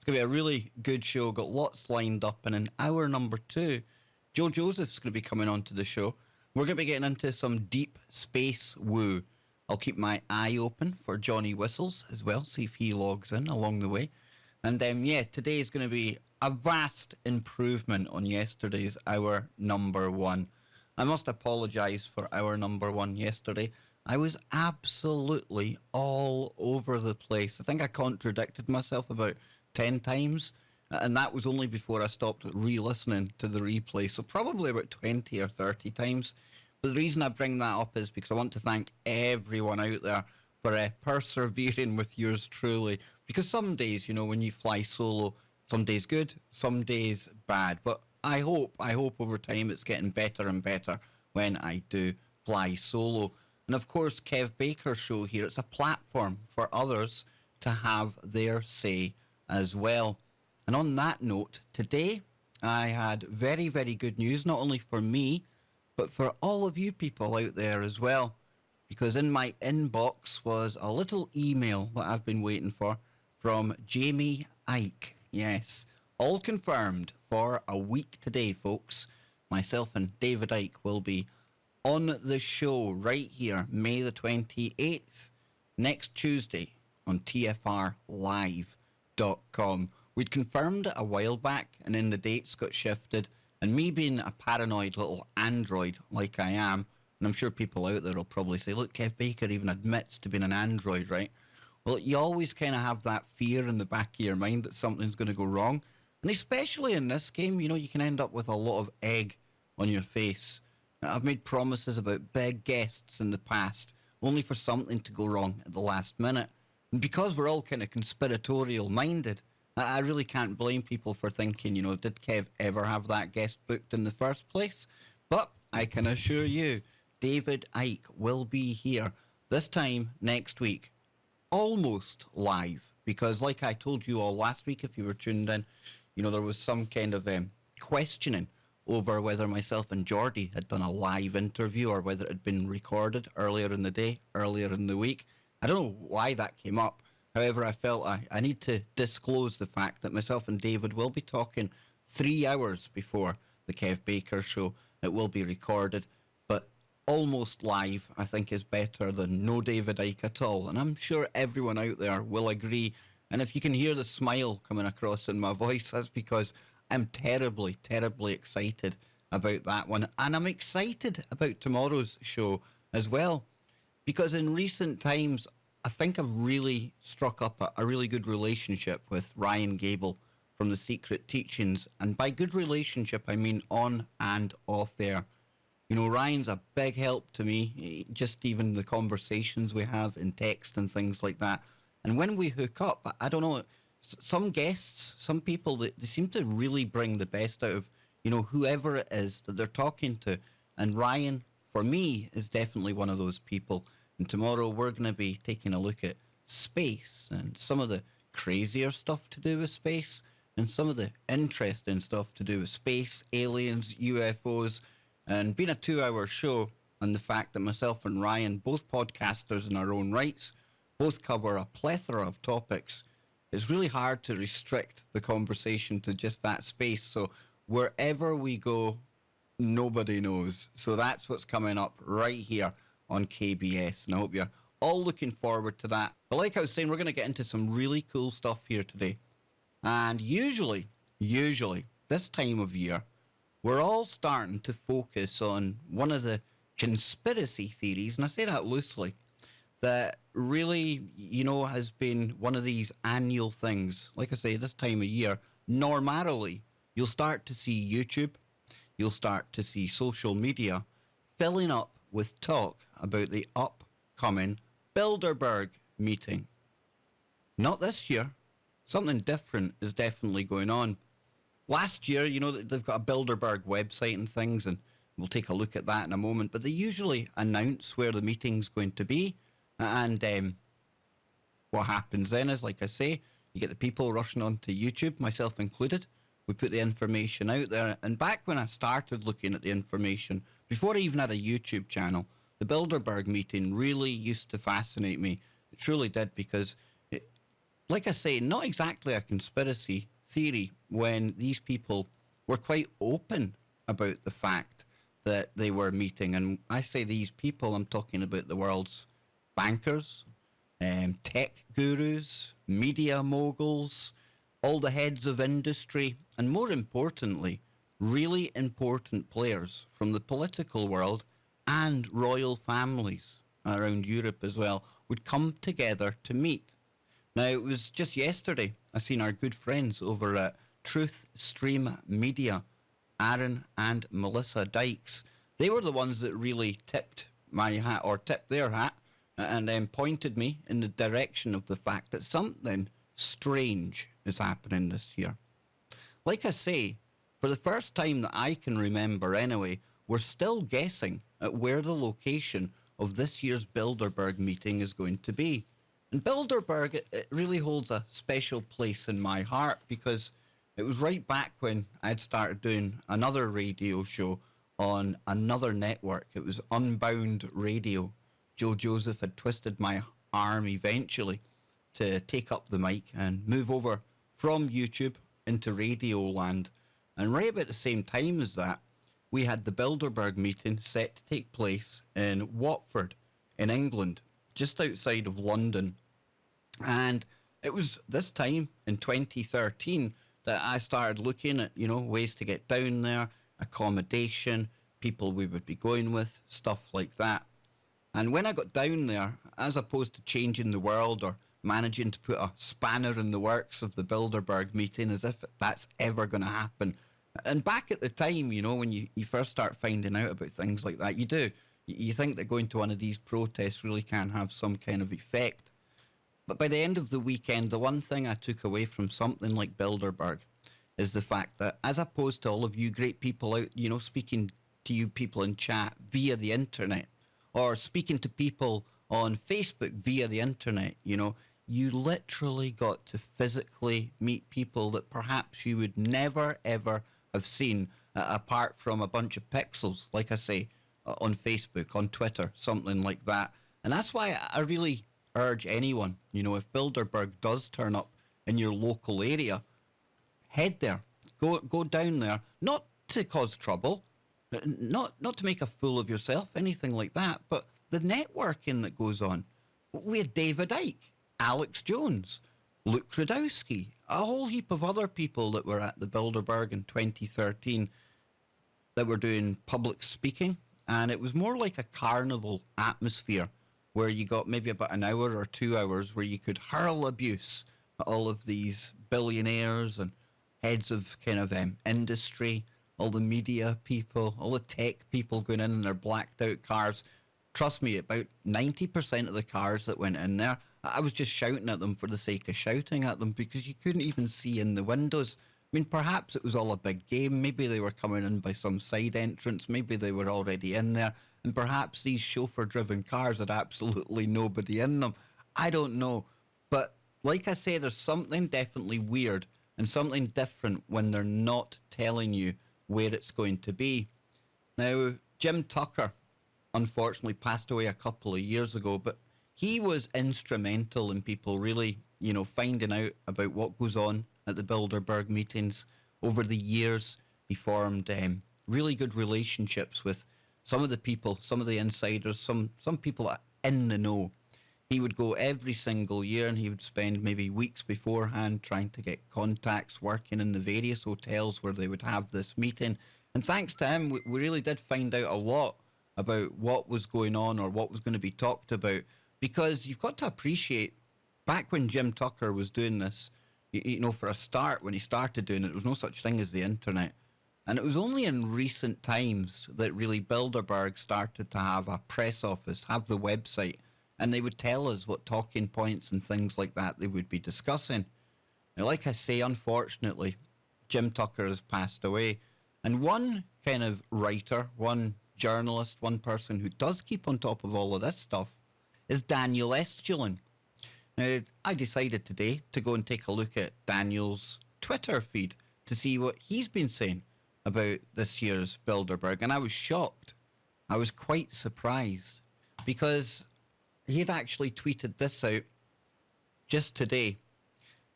going to be a really good show. Got lots lined up. And in hour number 2, Joe Joseph's going to be coming onto the show. We're going to be getting into some deep space woo. I'll keep my eye open for Johnny Whistles as well, see if he logs in along the way. And yeah, today is going to be a vast improvement on yesterday's hour number 1. I must apologise for hour number 1 yesterday. I was absolutely all over the place. I think I contradicted myself about 10 times, and that was only before I stopped re-listening to the replay, so probably about 20 or 30 times. But the reason I bring that up is because I want to thank everyone out there for persevering with yours truly. Because some days, when you fly solo, some days good, some days bad. But I hope over time it's getting better and better when I do fly solo. And of course, Kev Baker's show here, it's a platform for others to have their say as well. And on that note, today I had very, very good news, not only for me, but for all of you people out there as well. Because in my inbox was a little email that I've been waiting for from Jamie Ike. Yes, all confirmed for a week today, folks. Myself and David Ike will be on the show right here, May the 28th, next Tuesday on tfrlive.com. We'd confirmed it a while back, and then the dates got shifted. And me being a paranoid little android like I am, and I'm sure people out there will probably say, look, Kev Baker even admits to being an android, right? Well, you always kind of have that fear in the back of your mind that something's going to go wrong. And especially in this game, you can end up with a lot of egg on your face. Now, I've made promises about big guests in the past, only for something to go wrong at the last minute. And because we're all kind of conspiratorial minded, I really can't blame people for thinking, did Kev ever have that guest booked in the first place? But I can assure you, David Ike will be here this time next week, almost live, because like I told you all last week, if you were tuned in, there was some kind of questioning over whether myself and Geordie had done a live interview or whether it had been recorded earlier in the day, earlier in the week. I don't know why that came up. However, I felt I need to disclose the fact that myself and David will be talking 3 hours before the Kev Baker show. It will be recorded, but almost live, I think, is better than no David Ike at all. And I'm sure everyone out there will agree. And if you can hear the smile coming across in my voice, that's because I'm terribly, terribly excited about that one. And I'm excited about tomorrow's show as well. Because in recent times, I think I've really struck up a really good relationship with Ryan Gable from The Secret Teachings. And by good relationship, I mean on and off air. Ryan's a big help to me, just even the conversations we have in text and things like that. And when we hook up, I don't know, some guests, some people, they seem to really bring the best out of, whoever it is that they're talking to. And Ryan, for me, is definitely one of those people. And tomorrow we're going to be taking a look at space and some of the crazier stuff to do with space and some of the interesting stuff to do with space, aliens, UFOs, and being a 2-hour show, and the fact that myself and Ryan, both podcasters in our own rights, both cover a plethora of topics, it's really hard to restrict the conversation to just that space. So wherever we go, nobody knows. So that's what's coming up right here on KBS, and I hope you're all looking forward to that. But like I was saying, we're going to get into some really cool stuff here today. And usually, this time of year, we're all starting to focus on one of the conspiracy theories, and I say that loosely, that really, has been one of these annual things. Like I say, this time of year, normally, you'll start to see YouTube, you'll start to see social media filling up with talk about the upcoming Bilderberg meeting. Not this year. Something different is definitely going on. Last year, they've got a Bilderberg website and things, and we'll take a look at that in a moment, but they usually announce where the meeting's going to be, and what happens then is, like I say, you get the people rushing onto YouTube, myself included. We put the information out there, and back when I started looking at the information, before I even had a YouTube channel, the Bilderberg meeting really used to fascinate me. It truly did, because like I say, not exactly a conspiracy theory when these people were quite open about the fact that they were meeting. And I say these people, I'm talking about the world's bankers, tech gurus, media moguls, all the heads of industry, and more importantly, really important players from the political world and royal families around Europe as well would come together to meet. Now, it was just yesterday I seen our good friends over at Truth Stream Media, Aaron and Melissa Dykes. They were the ones that really tipped my hat, or tipped their hat, and then pointed me in the direction of the fact that something strange is happening this year. Like I say, for the first time that I can remember anyway, we're still guessing at where the location of this year's Bilderberg meeting is going to be. And Bilderberg, it really holds a special place in my heart because it was right back when I'd started doing another radio show on another network. It was Unbound Radio. Joe Joseph had twisted my arm eventually to take up the mic and move over from YouTube into radio land. And right about the same time as that, we had the Bilderberg meeting set to take place in Watford, in England, just outside of London. And it was this time in 2013 that I started looking at, ways to get down there, accommodation, people we would be going with, stuff like that. And when I got down there, as opposed to changing the world or managing to put a spanner in the works of the Bilderberg meeting as if that's ever going to happen. And back at the time, when you first start finding out about things like that, you do. You think that going to one of these protests really can have some kind of effect. But by the end of the weekend, the one thing I took away from something like Bilderberg is the fact that, as opposed to all of you great people out, speaking to you people in chat via the internet, or speaking to people on Facebook via the internet, you literally got to physically meet people that perhaps you would never, ever have seen apart from a bunch of pixels, like I say, on Facebook, on Twitter, something like that. And that's why I really urge anyone, if Bilderberg does turn up in your local area, head there, go down there, not to cause trouble, not to make a fool of yourself, anything like that, but the networking that goes on. We had David Icke, Alex Jones, Luke Rudowski, a whole heap of other people that were at the Bilderberg in 2013 that were doing public speaking, and it was more like a carnival atmosphere where you got maybe about an hour or 2 hours where you could hurl abuse at all of these billionaires and heads of kind of industry, all the media people, all the tech people going in their blacked out cars. Trust me, about 90% of the cars that went in there, I was just shouting at them for the sake of shouting at them because you couldn't even see in the windows. I mean, perhaps it was all a big game. Maybe they were coming in by some side entrance. Maybe they were already in there. And perhaps these chauffeur-driven cars had absolutely nobody in them. I don't know. But like I say, there's something definitely weird and something different when they're not telling you where it's going to be. Now, Jim Tucker unfortunately passed away a couple of years ago, but he was instrumental in people really, finding out about what goes on at the Bilderberg meetings. Over the years, he formed really good relationships with some of the people, some of the insiders, some people in the know. He would go every single year and he would spend maybe weeks beforehand trying to get contacts, working in the various hotels where they would have this meeting. And thanks to him, we really did find out a lot about what was going on or what was going to be talked about. Because you've got to appreciate, back when Jim Tucker was doing this, for a start, when he started doing it, there was no such thing as the internet. And it was only in recent times that really Bilderberg started to have a press office, have the website, and they would tell us what talking points and things like that they would be discussing. Now, like I say, unfortunately, Jim Tucker has passed away. And one kind of writer, one journalist, one person who does keep on top of all of this stuff is Daniel Estulin. Now, I decided today to go and take a look at Daniel's Twitter feed to see what he's been saying about this year's Bilderberg, and I was shocked. I was quite surprised because he had actually tweeted this out just today.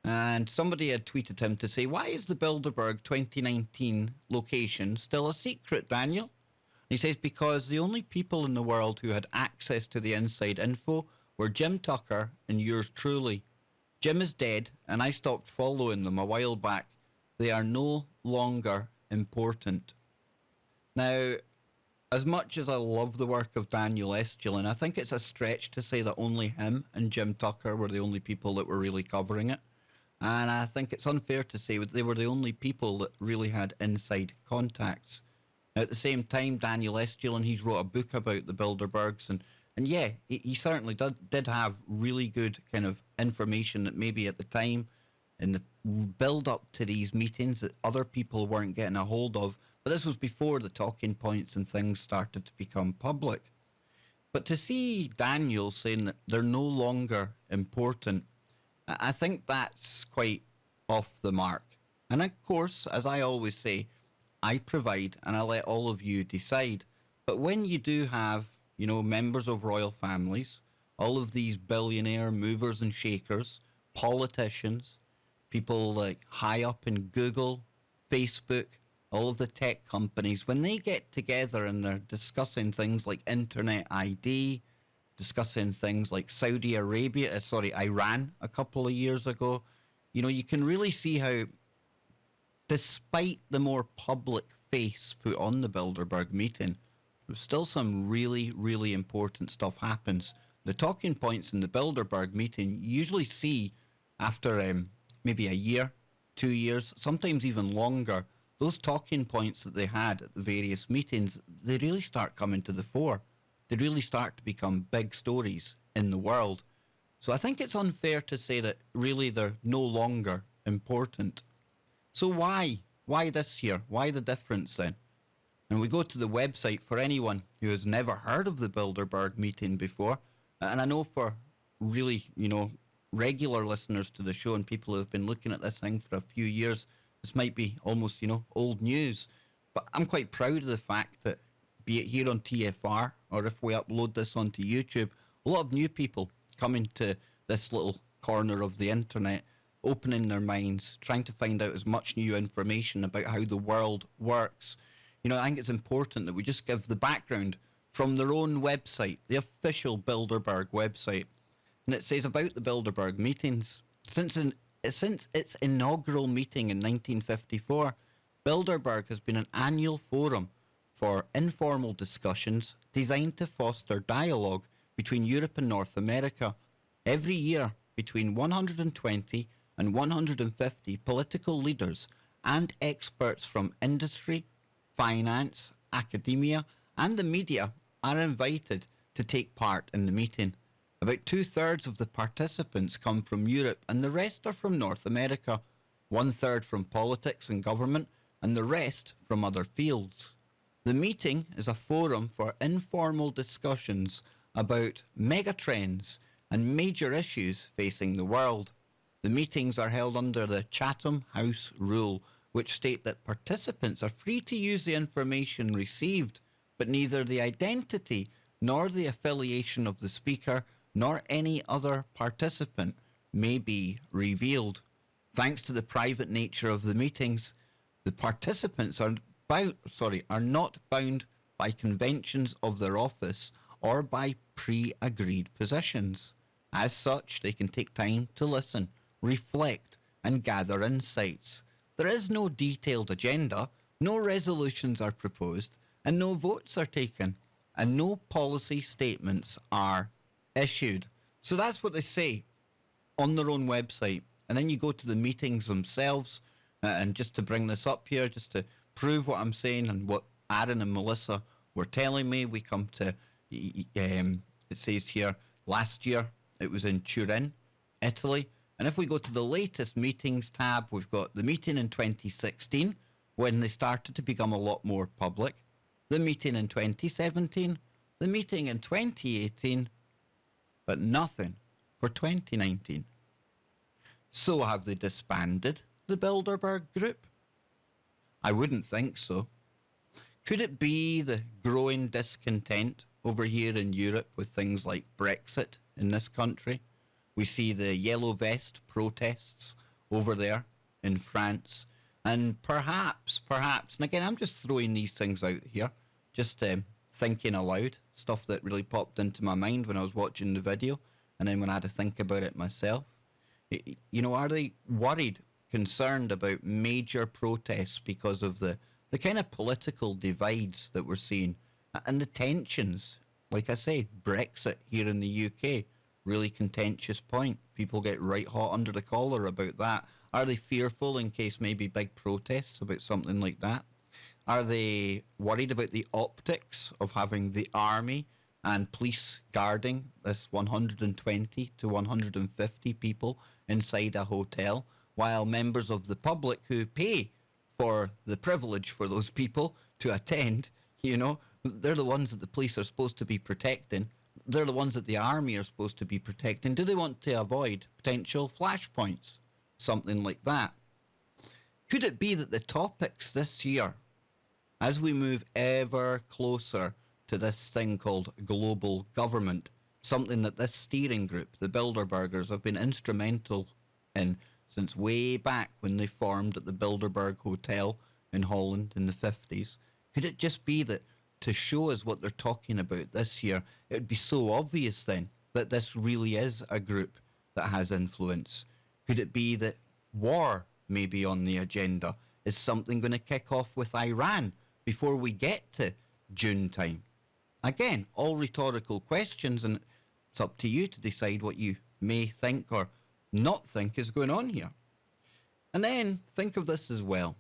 And somebody had tweeted him to say, "Why is the Bilderberg 2019 location still a secret, Daniel?" He says, "Because the only people in the world who had access to the inside info were Jim Tucker and yours truly. Jim is dead, and I stopped following them a while back. They are no longer important." Now, as much as I love the work of Daniel Estulin, I think it's a stretch to say that only him and Jim Tucker were the only people that were really covering it. And I think it's unfair to say that they were the only people that really had inside contacts. Now, at the same time, Daniel Estulin, he's wrote a book about the Bilderbergs, and yeah, he certainly did have really good kind of information that maybe at the time, in the build up to these meetings, that other people weren't getting a hold of. But this was before the talking points and things started to become public. But to see Daniel saying that they're no longer important, I think that's quite off the mark. And of course, as I always say, I provide and I let all of you decide. But when you do have, members of royal families, all of these billionaire movers and shakers, politicians, people like high up in Google, Facebook, all of the tech companies, when they get together and they're discussing things like internet ID, discussing things like Iran a couple of years ago, you can really see how, despite the more public face put on the Bilderberg meeting, still some really, really important stuff happens. The talking points in the Bilderberg meeting you usually see after maybe a year, 2 years, sometimes even longer. Those talking points that they had at the various meetings, they really start coming to the fore. They really start to become big stories in the world. So I think it's unfair to say that really they're no longer important. So why? Why this year? Why the difference then? And we go to the website for anyone who has never heard of the Bilderberg meeting before. And I know for really, regular listeners to the show and people who have been looking at this thing for a few years, this might be almost, old news. But I'm quite proud of the fact that, be it here on TFR or if we upload this onto YouTube, a lot of new people coming to this little corner of the internet, opening their minds, trying to find out as much new information about how the world works. I think it's important that we just give the background from their own website, the official Bilderberg website. And it says about the Bilderberg meetings. Since its inaugural meeting in 1954, Bilderberg has been an annual forum for informal discussions designed to foster dialogue between Europe and North America. Every year, between 120 and 150 political leaders and experts from industry, finance, academia, and the media are invited to take part in the meeting. About 2/3 of the participants come from Europe and the rest are from North America, 1/3 from politics and government, and the rest from other fields. The meeting is a forum for informal discussions about megatrends and major issues facing the world. The meetings are held under the Chatham House rule, which state that participants are free to use the information received, but neither the identity nor the affiliation of the speaker nor any other participant may be revealed. Thanks to the private nature of the meetings, the participants are not bound by conventions of their office or by pre-agreed positions. As such, they can take time to listen, reflect, and gather insights. There is no detailed agenda, no resolutions are proposed, and no votes are taken, and no policy statements are issued. So that's what they say on their own website. And then you go to the meetings themselves, and just to bring this up here, just to prove what I'm saying and what Aaron and Melissa were telling me, we come to, it says here, last year it was in Turin, Italy. And if we go to the latest meetings tab, we've got the meeting in 2016, when they started to become a lot more public, the meeting in 2017, the meeting in 2018, but nothing for 2019. So have they disbanded the Bilderberg Group? I wouldn't think so. Could it be the growing discontent over here in Europe with things like Brexit in this country? We see the yellow vest protests over there in France. And perhaps, and again, I'm just throwing these things out here, just thinking aloud, stuff that really popped into my mind when I was watching the video, and then when I had to think about it myself. Are they worried, concerned about major protests because of the kind of political divides that we're seeing and the tensions? Like I say, Brexit here in the UK, really contentious point. People get right hot under the collar about that. Are they fearful in case maybe big protests about something like that? Are they worried about the optics of having the army and police guarding this 120 to 150 people inside a hotel, while members of the public who pay for the privilege for those people to attend, they're the ones that the police are supposed to be protecting. They're the ones that the army are supposed to be protecting. Do they want to avoid potential flashpoints? Something like that. Could it be that the topics this year, as we move ever closer to this thing called global government, something that this steering group, the Bilderbergers, have been instrumental in since way back when they formed at the Bilderberg Hotel in Holland in the 50s, could it just be that to show us what they're talking about this year, it would be so obvious then that this really is a group that has influence? Could it be that war may be on the agenda? Is something going to kick off with Iran before we get to June time? Again, all rhetorical questions, and it's up to you to decide what you may think or not think is going on here. And then think of this as well.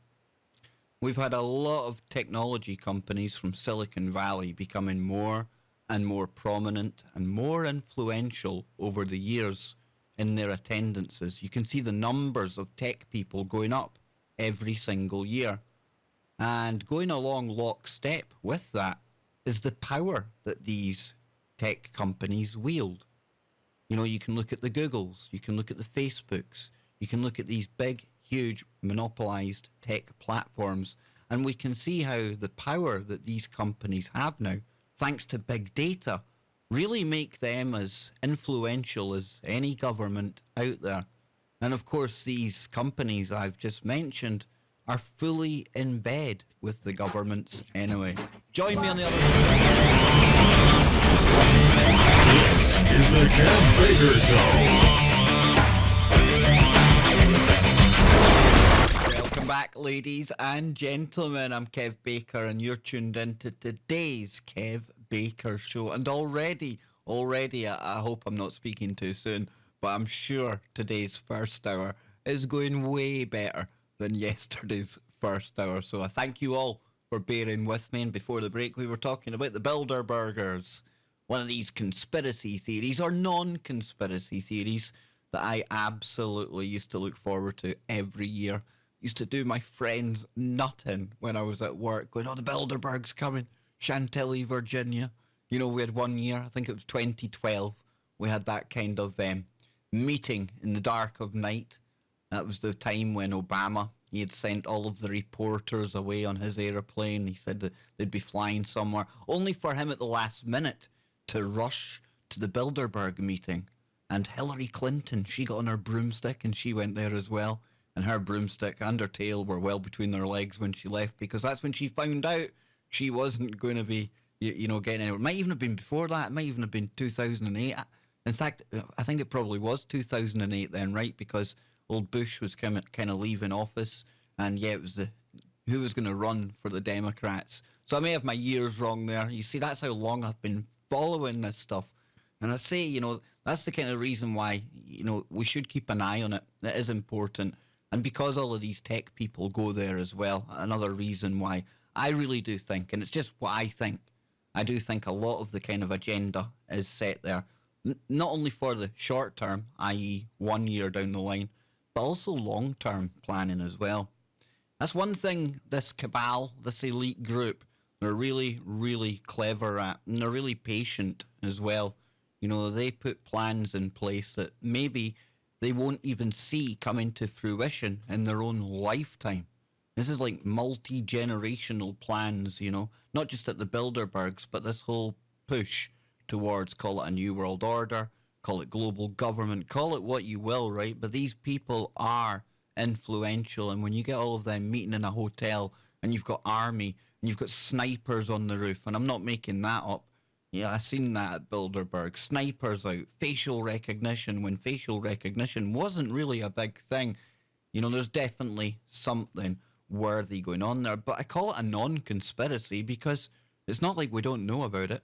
We've had a lot of technology companies from Silicon Valley becoming more and more prominent and more influential over the years in their attendances. You can see the numbers of tech people going up every single year. And going along lockstep with that is the power that these tech companies wield. You can look at the Googles, you can look at the Facebooks, you can look at these big, huge, monopolized tech platforms, and we can see how the power that these companies have now, thanks to big data, really make them as influential as any government out there. And of course, these companies I've just mentioned are fully in bed with the governments anyway. Join me on the other side. This is the Kev Baker Show. Welcome back, ladies and gentlemen. I'm Kev Baker, and you're tuned into today's Kev Baker Show. And already, I hope I'm not speaking too soon, but I'm sure today's first hour is going way better than yesterday's first hour. So I thank you all for bearing with me. And before the break, we were talking about the Bilderbergers, one of these conspiracy theories or non-conspiracy theories that I absolutely used to look forward to every year. Used to do my friends nutting when I was at work, going, oh, the Bilderberg's coming, Chantilly, Virginia. We had one year, I think it was 2012, we had that kind of meeting in the dark of night. That was the time when Obama, he had sent all of the reporters away on his aeroplane. He said that they'd be flying somewhere, only for him at the last minute to rush to the Bilderberg meeting. And Hillary Clinton, she got on her broomstick and she went there as well. And her broomstick and her tail were well between their legs when she left, because that's when she found out she wasn't going to be, getting anywhere. It might even have been before that. It might even have been 2008. In fact, I think it probably was 2008 then, right? Because old Bush was kind of leaving office, and yeah, it was who was going to run for the Democrats. So I may have my years wrong there. You see, that's how long I've been following this stuff. And I say, that's the kind of reason why, we should keep an eye on it. It is important. And because all of these tech people go there as well, another reason why I really do think, and it's just what I think, I do think a lot of the kind of agenda is set there, not only for the short term, i.e. 1 year down the line, but also long-term planning as well. That's one thing this cabal, this elite group, they're really, really clever at, and they're really patient as well. They put plans in place that maybe they won't even see come into fruition in their own lifetime. This is like multi-generational plans, not just at the Bilderbergs, but this whole push towards, call it a new world order, call it global government, call it what you will, right? But these people are influential. And when you get all of them meeting in a hotel and you've got army and you've got snipers on the roof, and I'm not making that up. Yeah, I seen that at Bilderberg. Snipers out, facial recognition when facial recognition wasn't really a big thing. There's definitely something worthy going on there. But I call it a non-conspiracy because it's not like we don't know about it.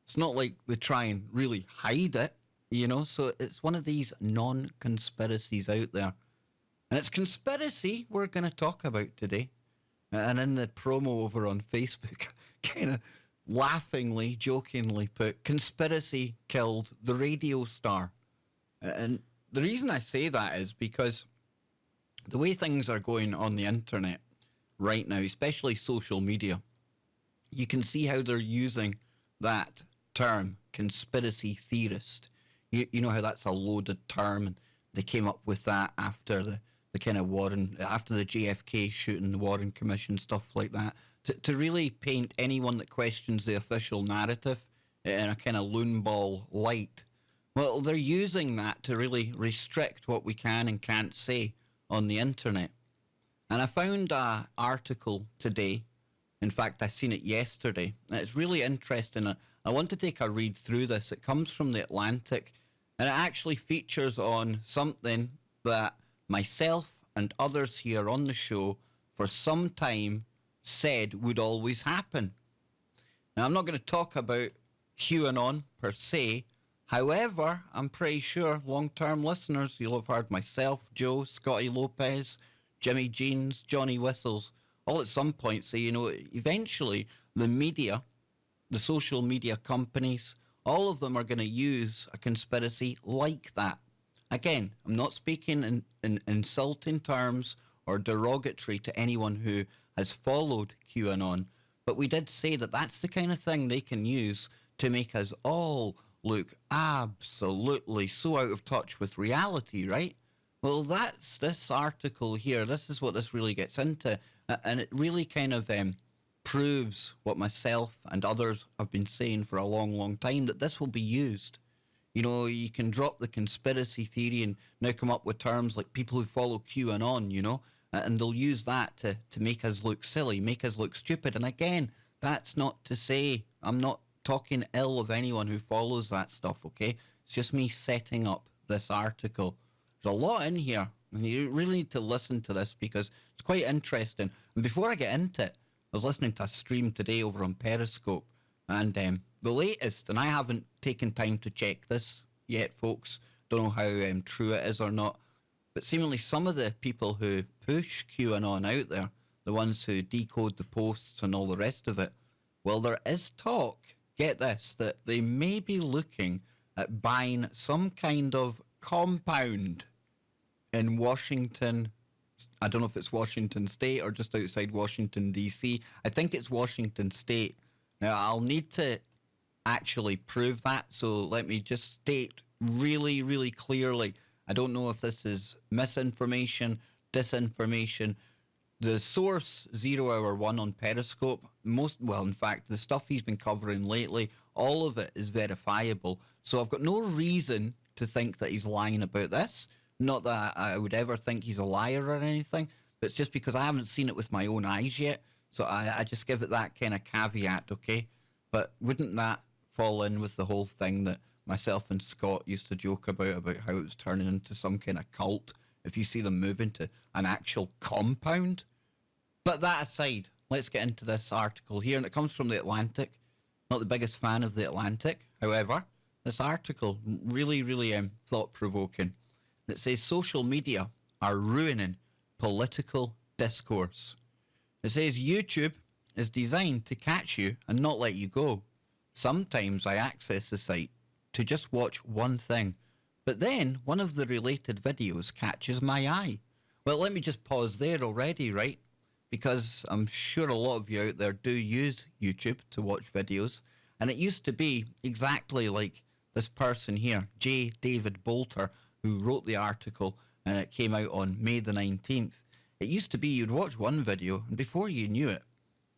It's not like they try and really hide it. So it's one of these non-conspiracies out there. And it's conspiracy we're going to talk about today. And in the promo over on Facebook, kind of laughingly, jokingly put, conspiracy killed the radio star. And the reason I say that is because the way things are going on the internet right now, especially social media, you can see how they're using that term, conspiracy theorist. You know how that's a loaded term, and they came up with that after the kind of Warren, after the JFK shooting, the Warren Commission, stuff like that, to really paint anyone that questions the official narrative in a kind of loon ball light. Well, they're using that to really restrict what we can and can't say on the internet. And I found an article today. In fact, I seen it yesterday. It's really interesting. I want to take a read through this. It comes from The Atlantic, and it actually features on something that myself and others here on the show for some time said would always happen. Now, I'm not going to talk about QAnon per se. However, I'm pretty sure long-term listeners, you'll have heard myself, Joe, Scotty Lopez, Jimmy Jeans, Johnny Whistles, all at some point say, eventually the media, the social media companies, all of them are going to use a conspiracy like that. Again, I'm not speaking in insulting terms or derogatory to anyone who has followed QAnon, but we did say that that's the kind of thing they can use to make us all look absolutely so out of touch with reality, right? Well, that's this article here. This is what this really gets into. And it really kind of proves what myself and others have been saying for a long, long time, that this will be used. You can drop the conspiracy theory and now come up with terms like people who follow QAnon, and they'll use that to make us look silly, make us look stupid. And again, that's not to say I'm not talking ill of anyone who follows that stuff, okay? It's just me setting up this article. There's a lot in here, and you really need to listen to this because it's quite interesting. And before I get into it, I was listening to a stream today over on Periscope, and the latest, and I haven't taken time to check this yet, folks. Don't know how true it is or not, but seemingly some of the people who push QAnon out there, the ones who decode the posts and all the rest of it, well, there is talk, get this, that they may be looking at buying some kind of compound in Washington. I don't know if it's Washington State or just outside Washington, D.C. I think it's Washington State. Now, I'll need to actually prove that, so let me just state really, really clearly. I don't know if this is misinformation, disinformation. The source, 0 Hour 1 on Periscope, in fact, the stuff he's been covering lately, all of it is verifiable. So I've got no reason to think that he's lying about this. Not that I would ever think he's a liar or anything, but it's just because I haven't seen it with my own eyes yet. So I just give it that kind of caveat, okay? But wouldn't that fall in with the whole thing that myself and Scott used to joke about how it was turning into some kind of cult if you see them move into an actual compound? But that aside, let's get into this article here, and it comes from The Atlantic. Not the biggest fan of The Atlantic, however. This article, really, really thought-provoking. It says social media are ruining political discourse. It says YouTube is designed to catch you and not let you go. Sometimes I access the site to just watch one thing, but then one of the related videos catches my eye. Well, let me just pause there already, right? Because I'm sure a lot of you out there do use YouTube to watch videos, and it used to be exactly like this person here, J. David Bolter, who wrote the article, and it came out on May the 19th. It used to be you'd watch one video, and before you knew it,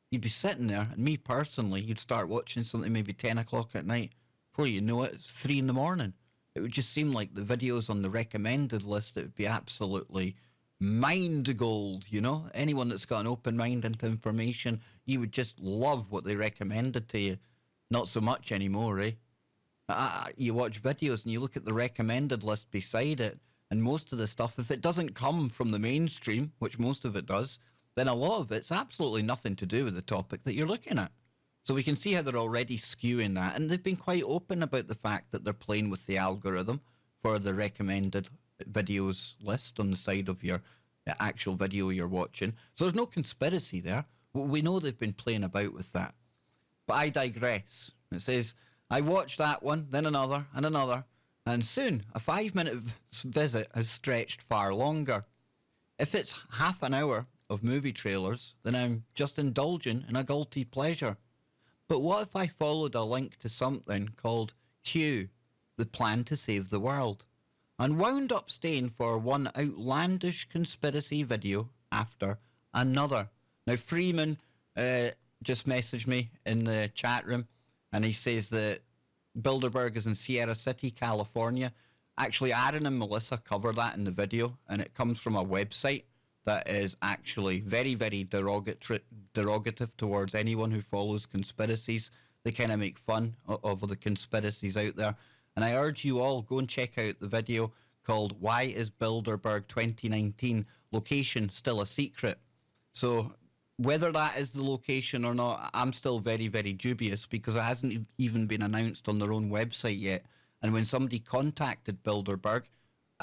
you'd be sitting there, and me personally, you'd start watching something maybe 10 o'clock at night. Before you know it, it's 3 in the morning. It would just seem like the videos on the recommended list, it would be absolutely, mind gold, you know? Anyone that's got an open mind into information, you would just love what they recommended to you. Not so much anymore, eh? You watch videos and you look at the recommended list beside it, and most of the stuff, if it doesn't come from the mainstream, which most of it does, then a lot of it's absolutely nothing to do with the topic that you're looking at. So we can see how they're already skewing that, and they've been quite open about the fact that they're playing with the algorithm for the recommended videos list on the side of your actual video you're watching. So there's no conspiracy there. We know they've been playing about with that. But I digress. It says, I watched that one, then another, and soon a 5-minute visit has stretched far longer. If it's half an hour of movie trailers, then I'm just indulging in a guilty pleasure. But what if I followed a link to something called Q, the plan to save the world, and wound up staying for one outlandish conspiracy video after another? Now, Freeman just messaged me in the chat room, and he says that Bilderberg is in Sierra City, California. Actually, Aaron and Melissa cover that in the video, and it comes from a website that is actually very, very derogative towards anyone who follows conspiracies. They kind of make fun of the conspiracies out there. And I urge you all, go and check out the video called Why is Bilderberg 2019 Location Still a Secret? So whether that is the location or not, I'm still very, very dubious, because it hasn't even been announced on their own website yet. And when somebody contacted Bilderberg,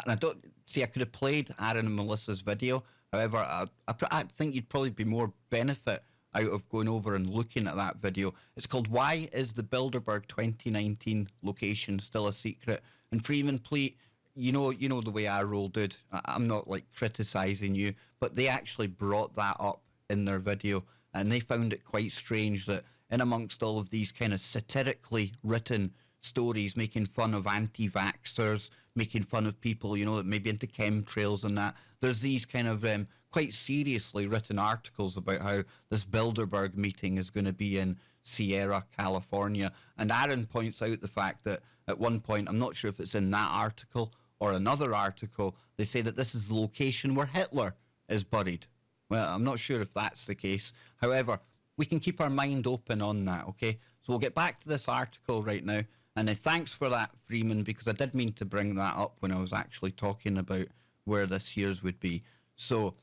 and I don't see, I could have played Aaron and Melissa's video. However, I think you'd probably be more benefit out of going over and looking at that video. It's called Why is the Bilderberg 2019 Location Still a Secret? And Freeman, please, you know the way I roll, dude. I'm not like criticizing you, but they actually brought that up in their video, and they found it quite strange that in amongst all of these kind of satirically written stories making fun of anti-vaxxers, making fun of people, that maybe into chemtrails and that, there's these kind of quite seriously written articles about how this Bilderberg meeting is going to be in Sierra, California. And Aaron points out the fact that at one point, I'm not sure if it's in that article or another article, they say that this is the location where Hitler is buried. Well, I'm not sure if that's the case. However, we can keep our mind open on that, okay? So we'll get back to this article right now. And thanks for that, Freeman, because I did mean to bring that up when I was actually talking about where this year's would be. So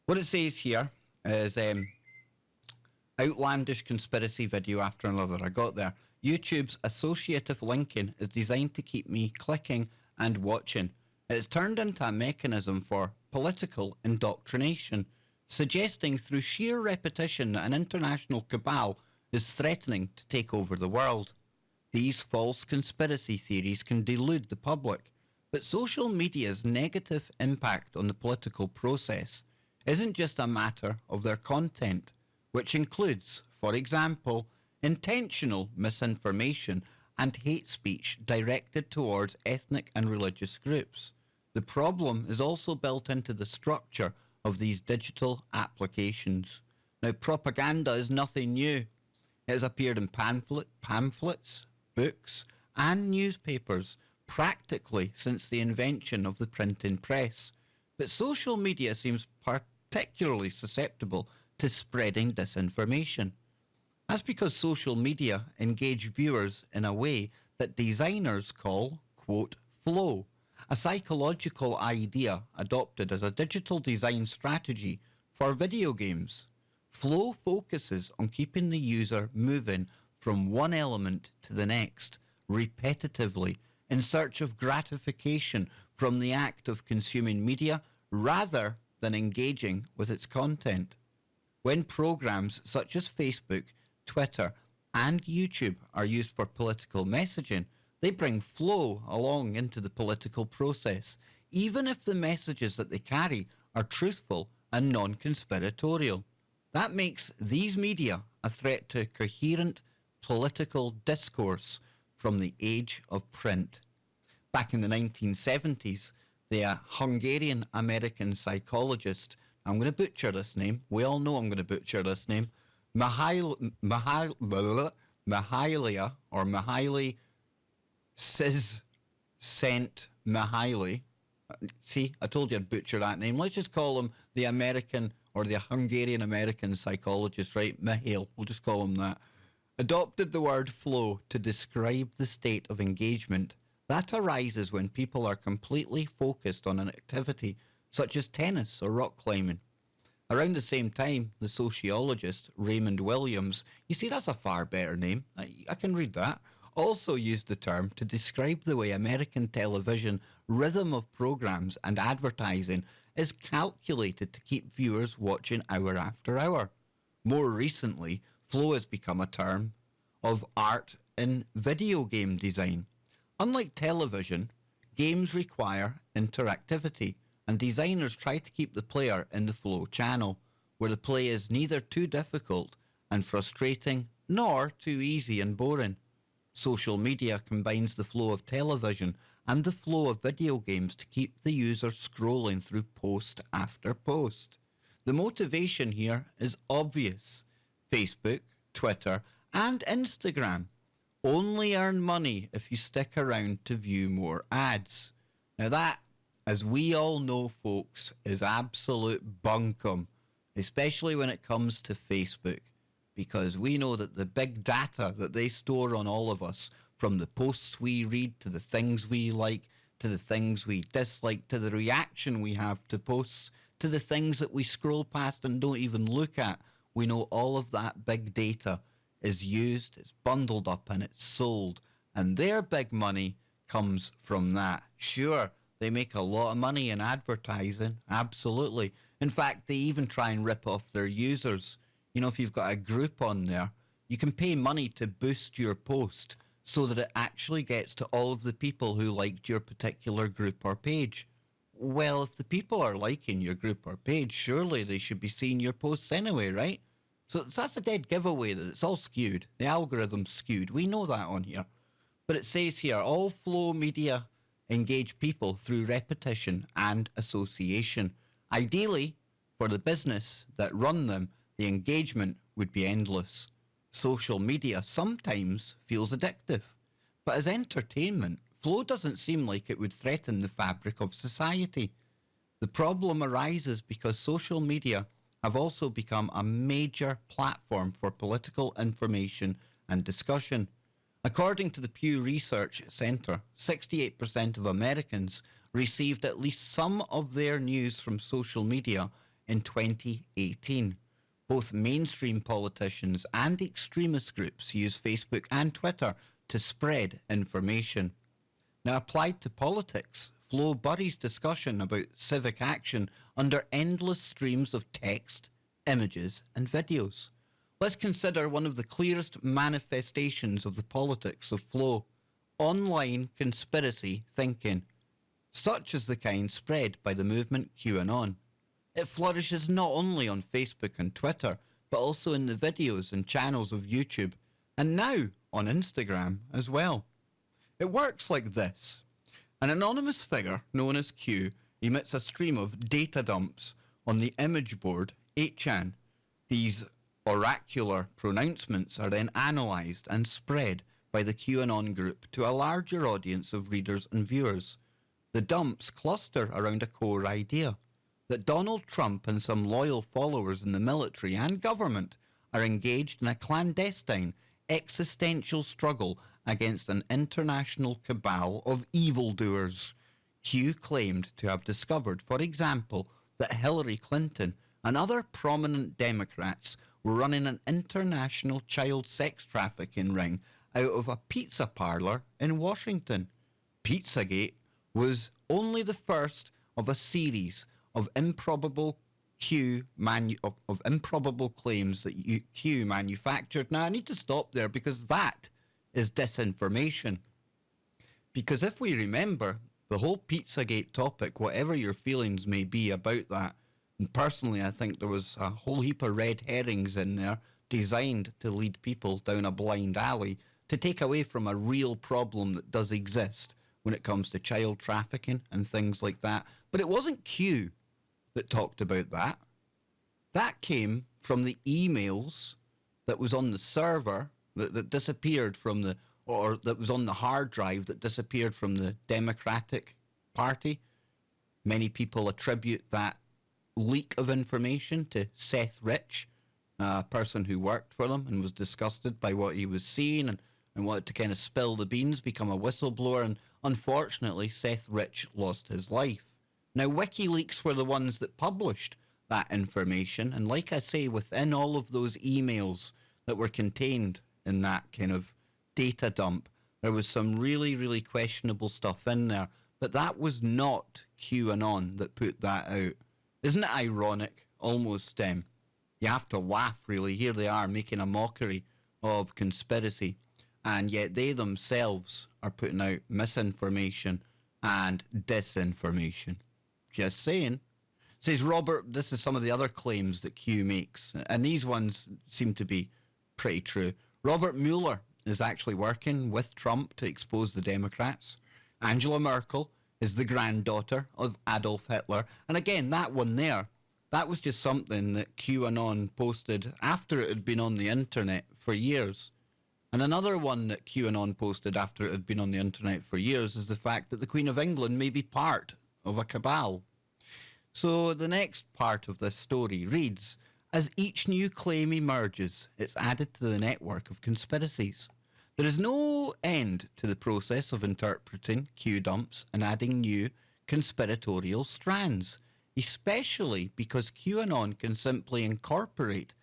what it says here is outlandish conspiracy video after another. I got there. YouTube's associative linking is designed to keep me clicking and watching. It's turned into a mechanism for political indoctrination, suggesting through sheer repetition that an international cabal is threatening to take over the world. These false conspiracy theories can delude the public, but social media's negative impact on the political process isn't just a matter of their content, which includes, for example, intentional misinformation and hate speech directed towards ethnic and religious groups. The problem is also built into the structure of these digital applications. Now, propaganda is nothing new. It has appeared in pamphlets, books, and newspapers practically since the invention of the printing press. But social media seems particularly susceptible to spreading disinformation. That's because social media engage viewers in a way that designers call, quote, flow, a psychological idea adopted as a digital design strategy for video games. Flow focuses on keeping the user moving from one element to the next, repetitively, in search of gratification from the act of consuming media rather than engaging with its content. When programs such as Facebook, Twitter, and YouTube are used for political messaging, they bring flow along into the political process, even if the messages that they carry are truthful and non-conspiratorial. That makes these media a threat to coherent political discourse from the age of print. Back in the 1970s, the Hungarian-American psychologist, I'm going to butcher this name, we all know I'm going to butcher this name, Mihaly Csikszentmihalyi, See, I told you I'd butcher that name. Let's just call him the American or the Hungarian American psychologist, right? Mihail, we'll just call him that. Adopted the word flow to describe the state of engagement that arises when people are completely focused on an activity such as tennis or rock climbing. Around the same time, the sociologist Raymond Williams, you see, that's a far better name. I can read that. Also used the term to describe the way American television rhythm of programs and advertising is calculated to keep viewers watching hour after hour. More recently, flow has become a term of art in video game design. Unlike television, games require interactivity, and designers try to keep the player in the flow channel, where the play is neither too difficult and frustrating nor too easy and boring. Social media combines the flow of television and the flow of video games to keep the user scrolling through post after post. The motivation here is obvious. Facebook, Twitter, and Instagram only earn money if you stick around to view more ads. Now, that, as we all know, folks, is absolute bunkum, especially when it comes to Facebook, because we know that the big data that they store on all of us, from the posts we read to the things we like, to the things we dislike, to the reaction we have to posts, to the things that we scroll past and don't even look at, we know all of that big data is used, it's bundled up, and it's sold. And their big money comes from that. Sure, they make a lot of money in advertising, absolutely. In fact, they even try and rip off their users. You know, if you've got a group on there, you can pay money to boost your post so that it actually gets to all of the people who liked your particular group or page. Well, if the people are liking your group or page, surely they should be seeing your posts anyway, right? So that's a dead giveaway that it's all skewed. The algorithm's skewed. We know that on here. But it says here, all flow media engage people through repetition and association. Ideally, for the business that run them, the engagement would be endless. Social media sometimes feels addictive. But as entertainment, flow doesn't seem like it would threaten the fabric of society. The problem arises because social media have also become a major platform for political information and discussion. According to the Pew Research Center, 68% of Americans received at least some of their news from social media in 2018. Both mainstream politicians and extremist groups use Facebook and Twitter to spread information. Now, applied to politics, flow buries discussion about civic action under endless streams of text, images, and videos. Let's consider one of the clearest manifestations of the politics of flow: online conspiracy thinking, such as the kind spread by the movement QAnon. It flourishes not only on Facebook and Twitter, but also in the videos and channels of YouTube, and now on Instagram as well. It works like this. An anonymous figure known as Q emits a stream of data dumps on the image board 8chan. These oracular pronouncements are then analysed and spread by the QAnon group to a larger audience of readers and viewers. The dumps cluster around a core idea: that Donald Trump and some loyal followers in the military and government are engaged in a clandestine, existential struggle against an international cabal of evildoers. Q claimed to have discovered, for example, that Hillary Clinton and other prominent Democrats were running an international child sex trafficking ring out of a pizza parlor in Washington. Pizzagate was only the first of a series of improbable improbable claims that Q manufactured. Now, I need to stop there because that is disinformation. Because if we remember, the whole Pizzagate topic, whatever your feelings may be about that, and personally I think there was a whole heap of red herrings in there designed to lead people down a blind alley to take away from a real problem that does exist when it comes to child trafficking and things like that. But it wasn't Q that talked about that. That came from the emails that was on the server that disappeared from the, or that was on the hard drive that disappeared from the Democratic Party. Many people attribute that leak of information to Seth Rich, a person who worked for them and was disgusted by what he was seeing and wanted to kind of spill the beans, become a whistleblower. And unfortunately, Seth Rich lost his life. Now, WikiLeaks were the ones that published that information. And like I say, within all of those emails that were contained in that kind of data dump, there was some really, really questionable stuff in there. But that was not QAnon that put that out. Isn't it ironic? Almost, you have to laugh, really. Here they are making a mockery of conspiracy, and yet they themselves are putting out misinformation and disinformation. Just saying. Says Robert, this is some of the other claims that Q makes, and these ones seem to be pretty true. Robert Mueller is actually working with Trump to expose the Democrats. Angela Merkel is the granddaughter of Adolf Hitler. And again, that one there, that was just something that QAnon posted after it had been on the internet for years. And another one that QAnon posted after it had been on the internet for years is the fact that the Queen of England may be part of a cabal. So the next part of this story reads, as each new claim emerges, it's added to the network of conspiracies. There is no end to the process of interpreting Q dumps and adding new conspiratorial strands, especially because QAnon can simply incorporate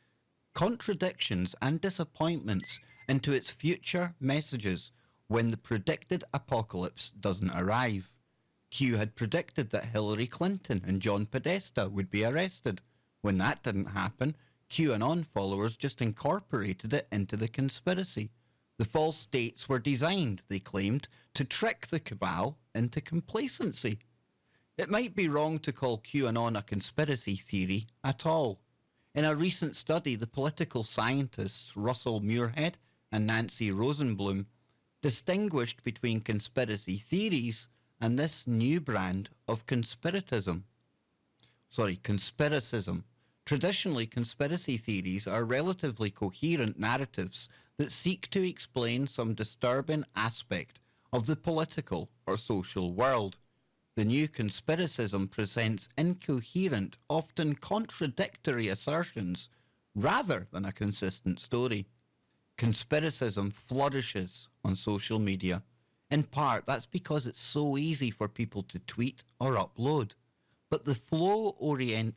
contradictions and disappointments into its future messages when the predicted apocalypse doesn't arrive. Q had predicted that Hillary Clinton and John Podesta would be arrested. When that didn't happen, QAnon followers just incorporated it into the conspiracy. The false dates were designed, they claimed, to trick the cabal into complacency. It might be wrong to call QAnon a conspiracy theory at all. In a recent study, the political scientists Russell Muirhead and Nancy Rosenblum distinguished between conspiracy theories and this new brand of conspiratism. Conspiracism. Traditionally, conspiracy theories are relatively coherent narratives that seek to explain some disturbing aspect of the political or social world. The new conspiracism presents incoherent, often contradictory assertions rather than a consistent story. Conspiracism flourishes on social media. In part, that's because it's so easy for people to tweet or upload. But the flow-oriented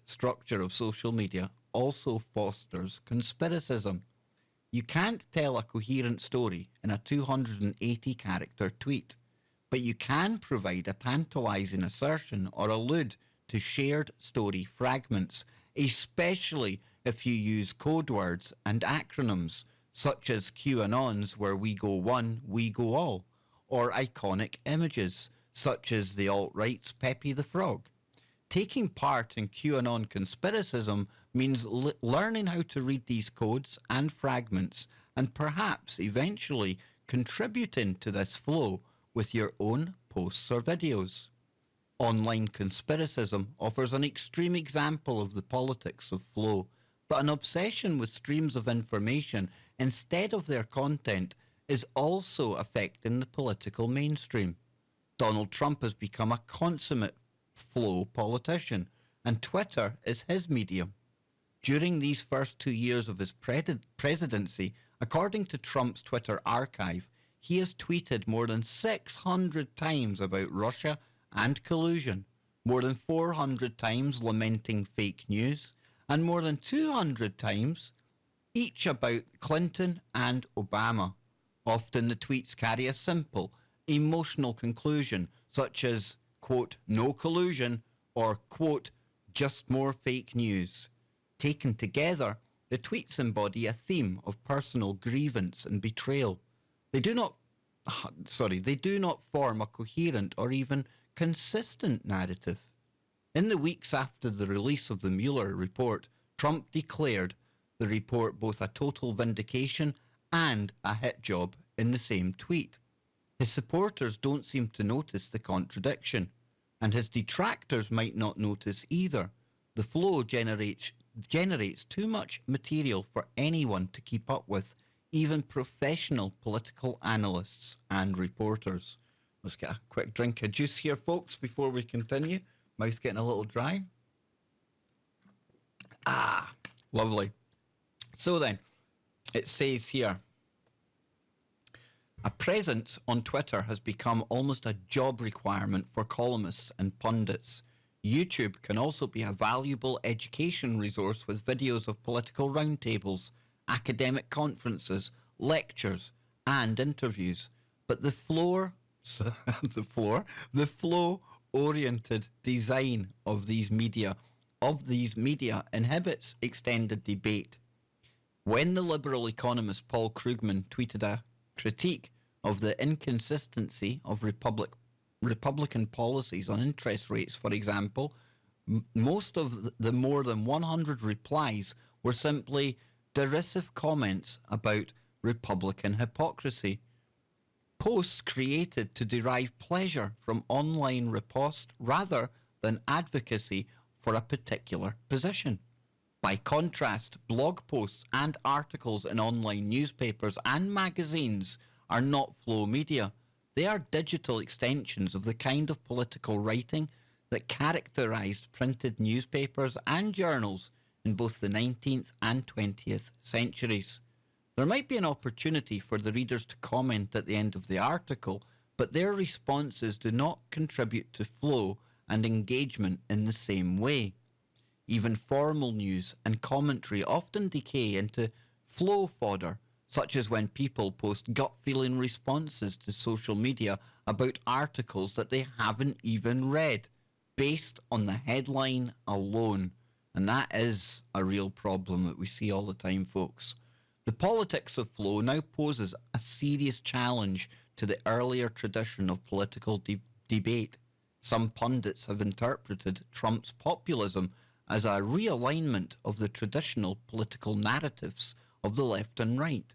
structure of social media also fosters conspiracism. You can't tell a coherent story in a 280-character tweet, but you can provide a tantalizing assertion or allude to shared story fragments, especially if you use code words and acronyms, such as QAnon's where we go one, we go all, or iconic images, such as the alt-right's Pepe the Frog. Taking part in QAnon conspiracism means learning how to read these codes and fragments and perhaps eventually contributing to this flow with your own posts or videos. Online conspiracism offers an extreme example of the politics of flow, but an obsession with streams of information instead of their content is also affecting the political mainstream. Donald Trump has become a consummate flow politician, and Twitter is his medium. During these first 2 years of his presidency, according to Trump's Twitter archive, he has tweeted more than 600 times about Russia and collusion, more than 400 times lamenting fake news, and more than 200 times each about Clinton and Obama. Often the tweets carry a simple, emotional conclusion, such as, quote, no collusion, or, quote, just more fake news. Taken together, the tweets embody a theme of personal grievance and betrayal. They do not form a coherent or even consistent narrative. In the weeks after the release of the Mueller report, Trump declared the report both a total vindication and a hit job in the same tweet. His supporters don't seem to notice the contradiction, and his detractors might not notice either. The flow generates too much material for anyone to keep up with, even professional political analysts and reporters. Let's get a quick drink of juice here, folks, before we continue. Mouth's getting a little dry. Ah, lovely. So then, it says here, a presence on Twitter has become almost a job requirement for columnists and pundits. YouTube can also be a valuable education resource with videos of political roundtables, academic conferences, lectures, and interviews. But the flow-oriented design of these media inhibits extended debate. When the liberal economist Paul Krugman tweeted a critique of the inconsistency of Republican policies on interest rates, for example, most of the more than 100 replies were simply derisive comments about Republican hypocrisy. Posts created to derive pleasure from online riposte rather than advocacy for a particular position. By contrast, blog posts and articles in online newspapers and magazines are not flow media. They are digital extensions of the kind of political writing that characterized printed newspapers and journals in both the 19th and 20th centuries. There might be an opportunity for the readers to comment at the end of the article, but their responses do not contribute to flow and engagement in the same way. Even formal news and commentary often decay into flow fodder, such as when people post gut-feeling responses to social media about articles that they haven't even read, based on the headline alone. And that is a real problem that we see all the time, folks. The politics of flow now poses a serious challenge to the earlier tradition of political debate. Some pundits have interpreted Trump's populism as a realignment of the traditional political narratives of the left and right.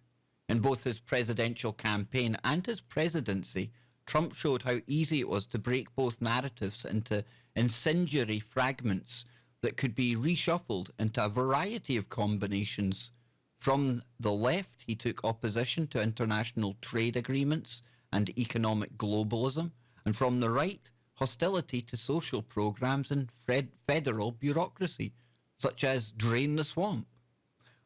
In both his presidential campaign and his presidency, Trump showed how easy it was to break both narratives into incendiary fragments that could be reshuffled into a variety of combinations. From the left, he took opposition to international trade agreements and economic globalism, and from the right, hostility to social programs and federal bureaucracy, such as drain the swamp.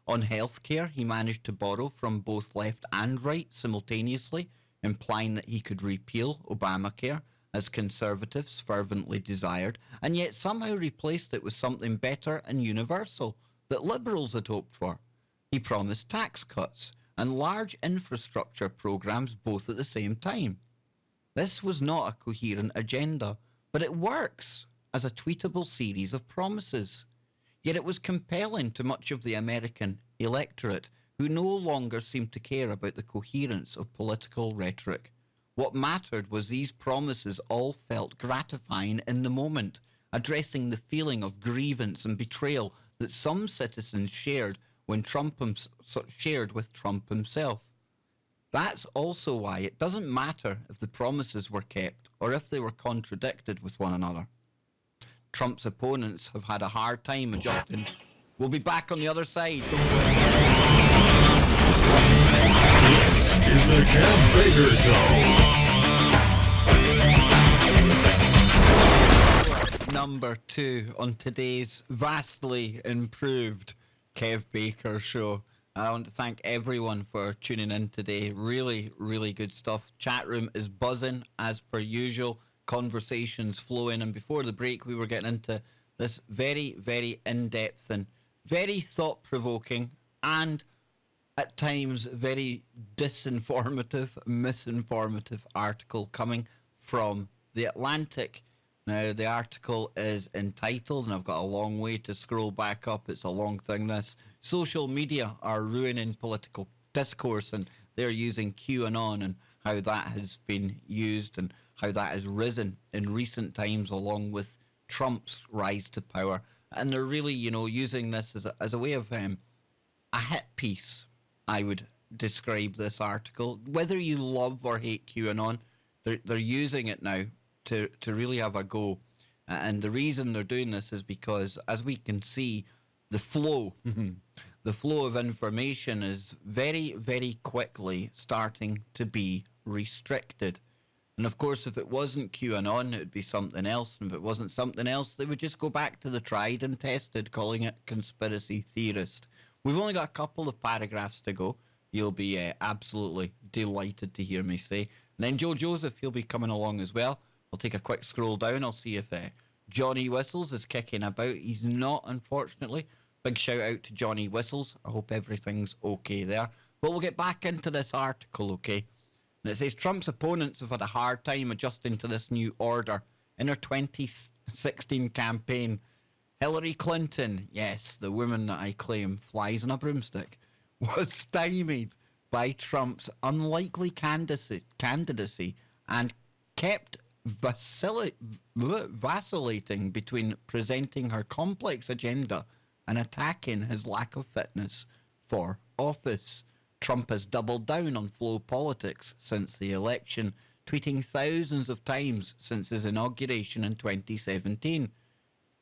On healthcare, he managed to borrow from both left and right simultaneously, implying that he could repeal Obamacare, as conservatives fervently desired, and yet somehow replaced it with something better and universal that liberals had hoped for. He promised tax cuts and large infrastructure programs both at the same time. This was not a coherent agenda, but it works as a tweetable series of promises. Yet it was compelling to much of the American electorate, who no longer seemed to care about the coherence of political rhetoric. What mattered was these promises all felt gratifying in the moment, addressing the feeling of grievance and betrayal that some citizens shared when shared with Trump himself. That's also why it doesn't matter if the promises were kept or if they were contradicted with one another. Trump's opponents have had a hard time adjusting. We'll be back on the other side. This is the Kev Baker Show. Number 2 on today's vastly improved Kev Baker Show. I want to thank everyone for tuning in today. Really, really good stuff. Chat room is buzzing as per usual. Conversations flowing. And before the break, we were getting into this very, very in-depth and very thought-provoking and at times very disinformative, misinformative article coming from The Atlantic. Now, the article is entitled, and I've got a long way to scroll back up. It's a long thing, this. Social media are ruining political discourse, and they're using QAnon and how that has been used and how that has risen in recent times along with Trump's rise to power. And they're really, using this as a way of a hit piece, I would describe this article. Whether you love or hate QAnon, they're using it now to really have a go. And the reason they're doing this is because, as we can see, the flow, the flow of information is very, very quickly starting to be restricted. And of course, if it wasn't QAnon, it would be something else. And if it wasn't something else, they would just go back to the tried and tested, calling it conspiracy theorist. We've only got a couple of paragraphs to go. You'll be absolutely delighted to hear me say. And then Joe Joseph, he'll be coming along as well. I'll take a quick scroll down. I'll see if Johnny Whistles is kicking about. He's not, unfortunately. Big shout out to Johnny Whistles. I hope everything's okay there. But we'll get back into this article, okay? And it says Trump's opponents have had a hard time adjusting to this new order. In her 2016 campaign, Hillary Clinton, yes, the woman that I claim flies on a broomstick, was stymied by Trump's unlikely candidacy and kept vacillating between presenting her complex agenda and attacking his lack of fitness for office. Trump has doubled down on flow politics since the election, tweeting thousands of times since his inauguration in 2017.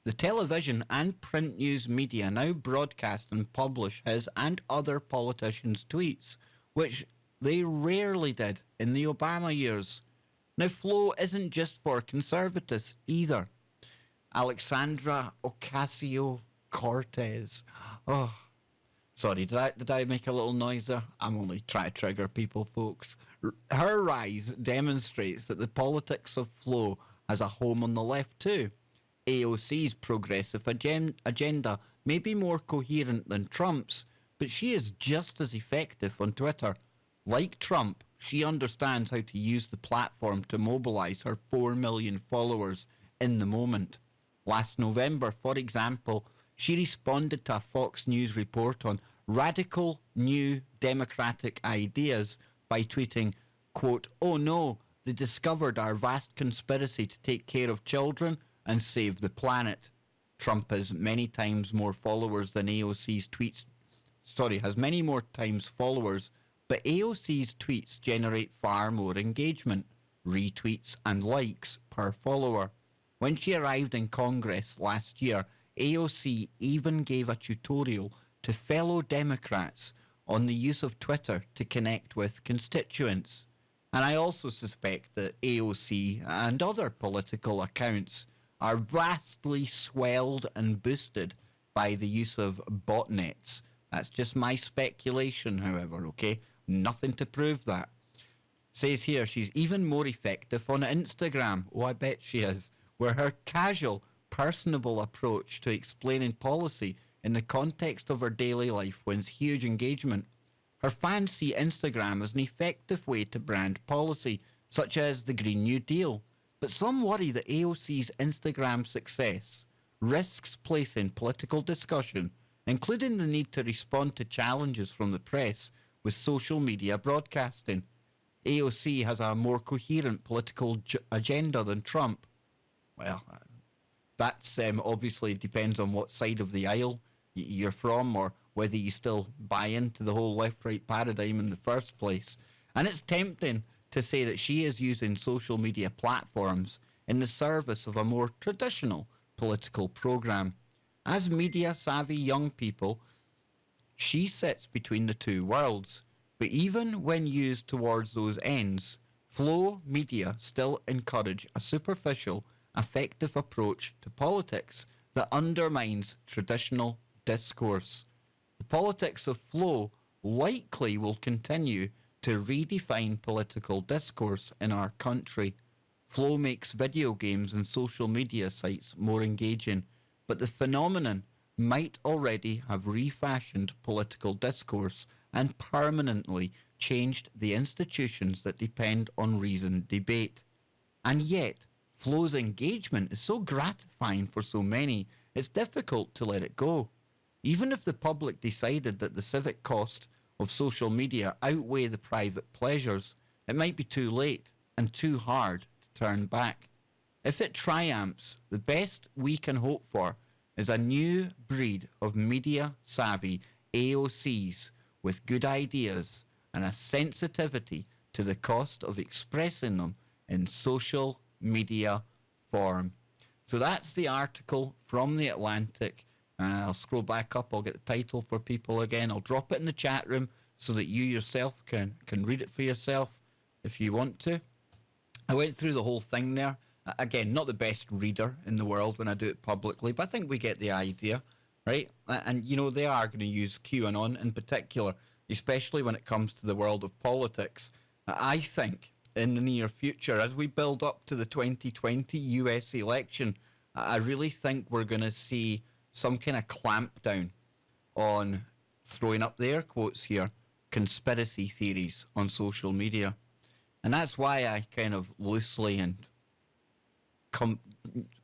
The television and print news media now broadcast and publish his and other politicians' tweets, which they rarely did in the Obama years. Now, flow isn't just for conservatives either. Alexandra Ocasio-Cortez. Oh, sorry, did I make a little noise there? I'm only trying to trigger people, folks. Her rise demonstrates that the politics of flow has a home on the left too. AOC's progressive agenda may be more coherent than Trump's, but she is just as effective on Twitter. Like Trump, she understands how to use the platform to mobilize her 4 million followers in the moment. Last November, for example, she responded to a Fox News report on radical new democratic ideas by tweeting, quote, "Oh no, they discovered our vast conspiracy to take care of children and save the planet." Trump has many times more followers than AOC's tweets. Has many more times followers, but AOC's tweets generate far more engagement, retweets, and likes per follower. When she arrived in Congress last year, AOC even gave a tutorial to fellow Democrats on the use of Twitter to connect with constituents. And I also suspect that AOC and other political accounts are vastly swelled and boosted by the use of botnets. That's just my speculation, however, okay? Nothing to prove that. Says here she's even more effective on Instagram. Oh, I bet she is. Where her casual, personable approach to explaining policy in the context of her daily life wins huge engagement. Her fans see Instagram as an effective way to brand policy, such as the Green New Deal. But some worry that AOC's Instagram success risks placing political discussion, including the need to respond to challenges from the press, with social media broadcasting. AOC has a more coherent political agenda than Trump. Well, that's obviously depends on what side of the aisle you're from or whether you still buy into the whole left-right paradigm in the first place. And it's tempting to say that she is using social media platforms in the service of a more traditional political program. As media-savvy young people, she sits between the two worlds. But even when used towards those ends, flow media still encourage a superficial, effective approach to politics that undermines traditional discourse. The politics of flow likely will continue to redefine political discourse in our country. Flow makes video games and social media sites more engaging, but the phenomenon might already have refashioned political discourse and permanently changed the institutions that depend on reasoned debate. And yet, Flow's engagement is so gratifying for so many, it's difficult to let it go. Even if the public decided that the civic cost of social media outweigh the private pleasures, it might be too late and too hard to turn back. If it triumphs, the best we can hope for is a new breed of media-savvy AOCs with good ideas and a sensitivity to the cost of expressing them in social media form. So that's the article from The Atlantic. I'll scroll back up. I'll get the title for people again. I'll drop it in the chat room so that you yourself can read it for yourself if you want to. I went through the whole thing there. Again, not the best reader in the world when I do it publicly, but I think we get the idea, right? And, you know, they are going to use QAnon in particular, especially when it comes to the world of politics. I think in the near future, as we build up to the 2020 US election, I really think we're going to see some kind of clampdown on, throwing up the air quotes here, conspiracy theories on social media. And that's why I kind of loosely and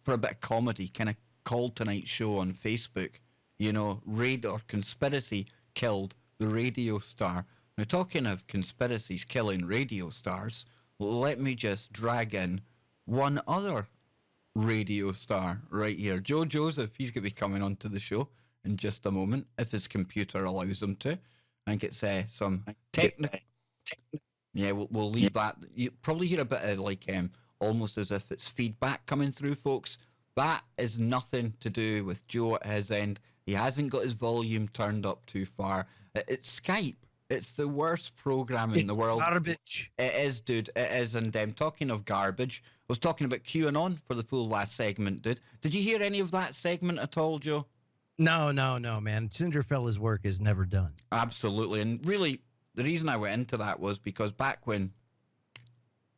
for a bit of comedy kind of called tonight's show on Facebook, you know, raid or conspiracy killed the radio star. Now, talking of conspiracies killing radio stars, let me just drag in one other radio star right here. Joe Joseph, he's going to be coming onto the show in just a moment, if his computer allows him to. I think it's some technical... Yeah, we'll leave that. You probably hear a bit of like almost as if it's feedback coming through, folks. That is nothing to do with Joe at his end. He hasn't got his volume turned up too far. It's Skype. It's the worst program in the world. Garbage. It is, dude. It is. And talking of garbage, I was talking about QAnon for the full last segment, dude. Did you hear any of that segment at all, Joe? No, man. Cinderfella's work is never done. Absolutely. And really, the reason I went into that was because back when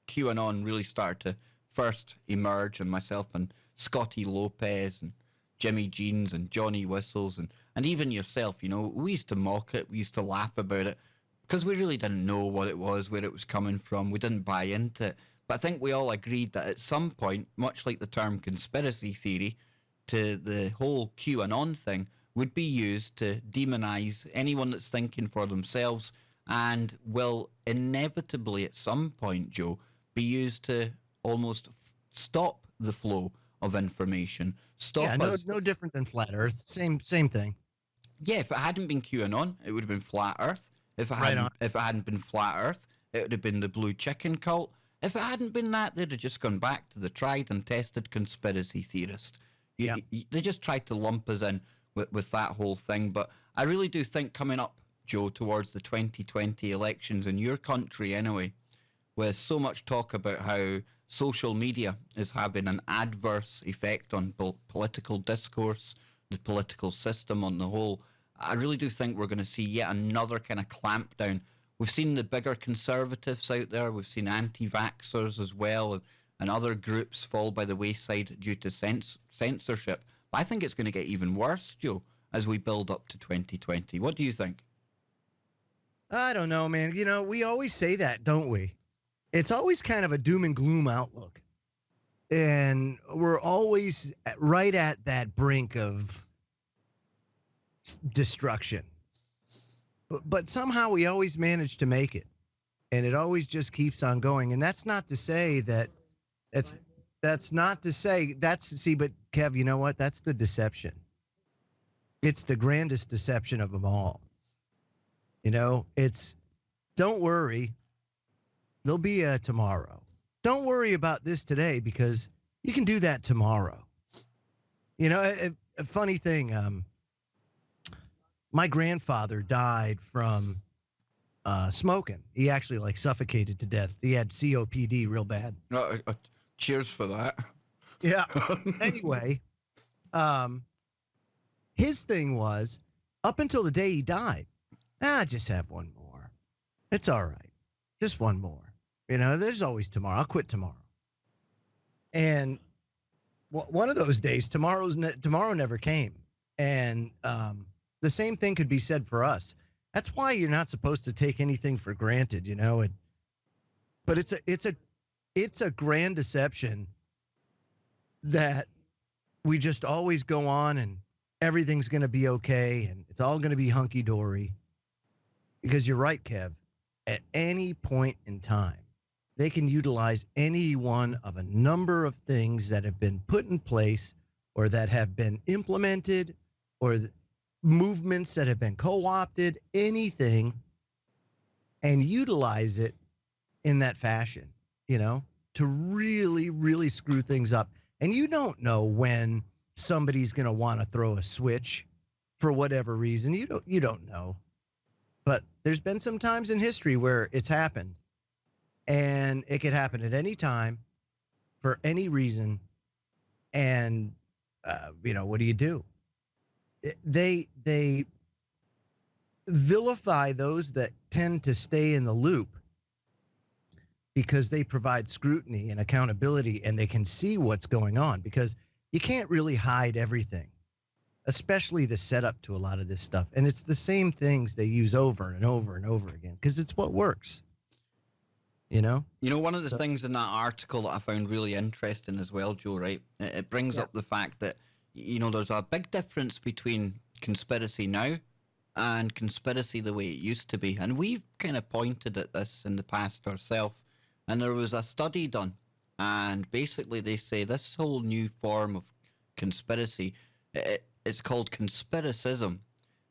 QAnon really started to first emerge, and myself and Scotty Lopez and Jimmy Jeans and Johnny Whistles and even yourself, you know, we used to mock it, we used to laugh about it because we really didn't know what it was, where it was coming from. We didn't buy into it. But I think we all agreed that at some point, much like the term conspiracy theory, to the whole QAnon thing would be used to demonize anyone that's thinking for themselves, and will inevitably at some point, Joe, be used to almost stop the flow of information. Stop us. No different than flat Earth. Same thing. Yeah, if it hadn't been QAnon, it would have been flat Earth. If it hadn't been flat Earth, it would have been the blue chicken cult. If it hadn't been that, they'd have just gone back to the tried and tested conspiracy theorist. They just tried to lump us in with that whole thing. But I really do think coming up, Joe, towards the 2020 elections in your country anyway, with so much talk about how social media is having an adverse effect on political discourse, the political system on the whole, I really do think we're going to see yet another kind of clampdown. We've seen the bigger conservatives out there. We've seen anti-vaxxers as well, and other groups fall by the wayside due to censorship. But I think it's going to get even worse, Joe, as we build up to 2020. What do you think? I don't know, man. You know, we always say that, don't we? It's always kind of a doom and gloom outlook. And we're always right at that brink of destruction. But somehow we always manage to make it. And it always just keeps on going. And that's not to say that that's not to say but Kev, you know what? That's the deception. It's the grandest deception of them all. You know, it's, don't worry, there'll be a tomorrow. Don't worry about this today because you can do that tomorrow. You know, a funny thing, my grandfather died from smoking. He actually like suffocated to death. He had COPD real bad. Cheers for that. Yeah. Anyway, his thing was up until the day he died, just have one more. It's all right. Just one more. You know, there's always tomorrow. I'll quit tomorrow. And one of those days, tomorrow never came. And the same thing could be said for us. That's why you're not supposed to take anything for granted, you know. But it's a grand deception that we just always go on and everything's going to be okay and it's all going to be hunky dory. Because you're right, Kev. At any point in time, they can utilize any one of a number of things that have been put in place or that have been implemented or movements that have been co-opted, anything, and utilize it in that fashion, you know, to really, really screw things up. And you don't know when somebody's going to want to throw a switch for whatever reason. You don't know. But there's been some times in history where it's happened, and it could happen at any time for any reason. And what do? They vilify those that tend to stay in the loop because they provide scrutiny and accountability, and they can see what's going on, because you can't really hide everything, especially the setup to a lot of this stuff. And it's the same things they use over and over and over again because it's what works. One of the things in that article that I found really interesting as well, Joe, right? It brings up the fact that, there's a big difference between conspiracy now and conspiracy the way it used to be. And we've kind of pointed at this in the past ourselves. And there was a study done. And basically they say this whole new form of conspiracy, it's called conspiricism.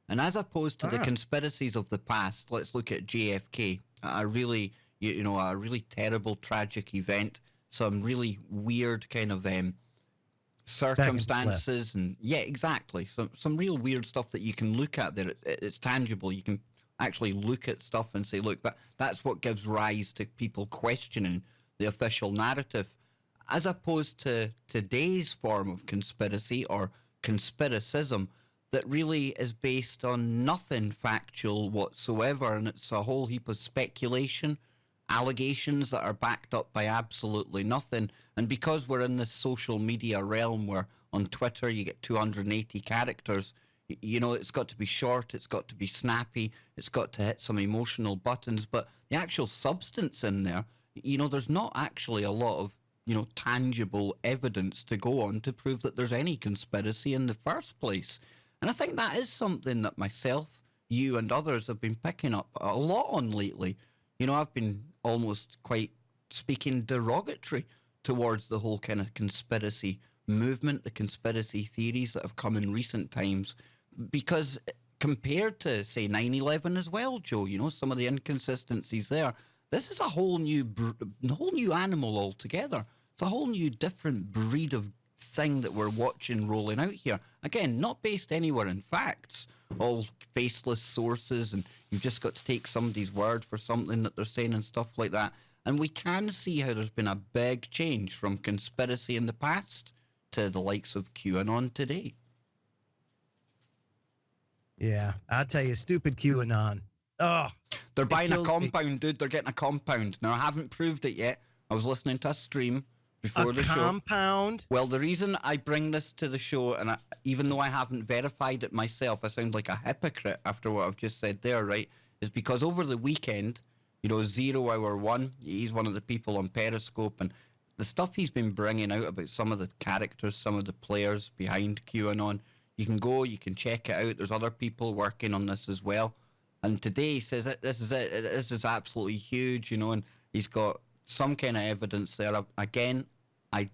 And as opposed to the conspiracies of the past, let's look at JFK, a really terrible, tragic event, some really weird kind of circumstances, and exactly, some real weird stuff that you can look at there. It's tangible. You can actually look at stuff and say, look, that's what gives rise to people questioning the official narrative, as opposed to today's form of conspiracy or conspiricism that really is based on nothing factual whatsoever, and it's a whole heap of speculation, allegations that are backed up by absolutely nothing. And because we're in this social media realm where on Twitter you get 280 characters, it's got to be short, it's got to be snappy, it's got to hit some emotional buttons, but the actual substance in there, there's not actually a lot of, tangible evidence to go on to prove that there's any conspiracy in the first place. And I think that is something that myself, you and others have been picking up a lot on lately. I've been almost quite speaking derogatory towards the whole kind of conspiracy movement, the conspiracy theories that have come in recent times, because compared to, say, 9/11 as well, Joe, some of the inconsistencies there, this is a whole new animal altogether. It's a whole new different breed of thing that we're watching rolling out here. Again, not based anywhere in facts, all faceless sources, and you've just got to take somebody's word for something that they're saying and stuff like that. And we can see how there's been a big change from conspiracy in the past to the likes of QAnon today. Yeah, I'll tell you, stupid QAnon. Oh, they're buying a compound, dude. They're getting a compound. Now, I haven't proved it yet. I was listening to a stream before the show. A compound? Well, the reason I bring this to the show, and even though I haven't verified it myself, I sound like a hypocrite after what I've just said there, right? Is because over the weekend, 0 Hour 1, he's one of the people on Periscope, and the stuff he's been bringing out about some of the characters, some of the players behind QAnon, you can go, you can check it out. There's other people working on this as well. And today he says, this is absolutely huge, and he's got some kind of evidence there. Again, I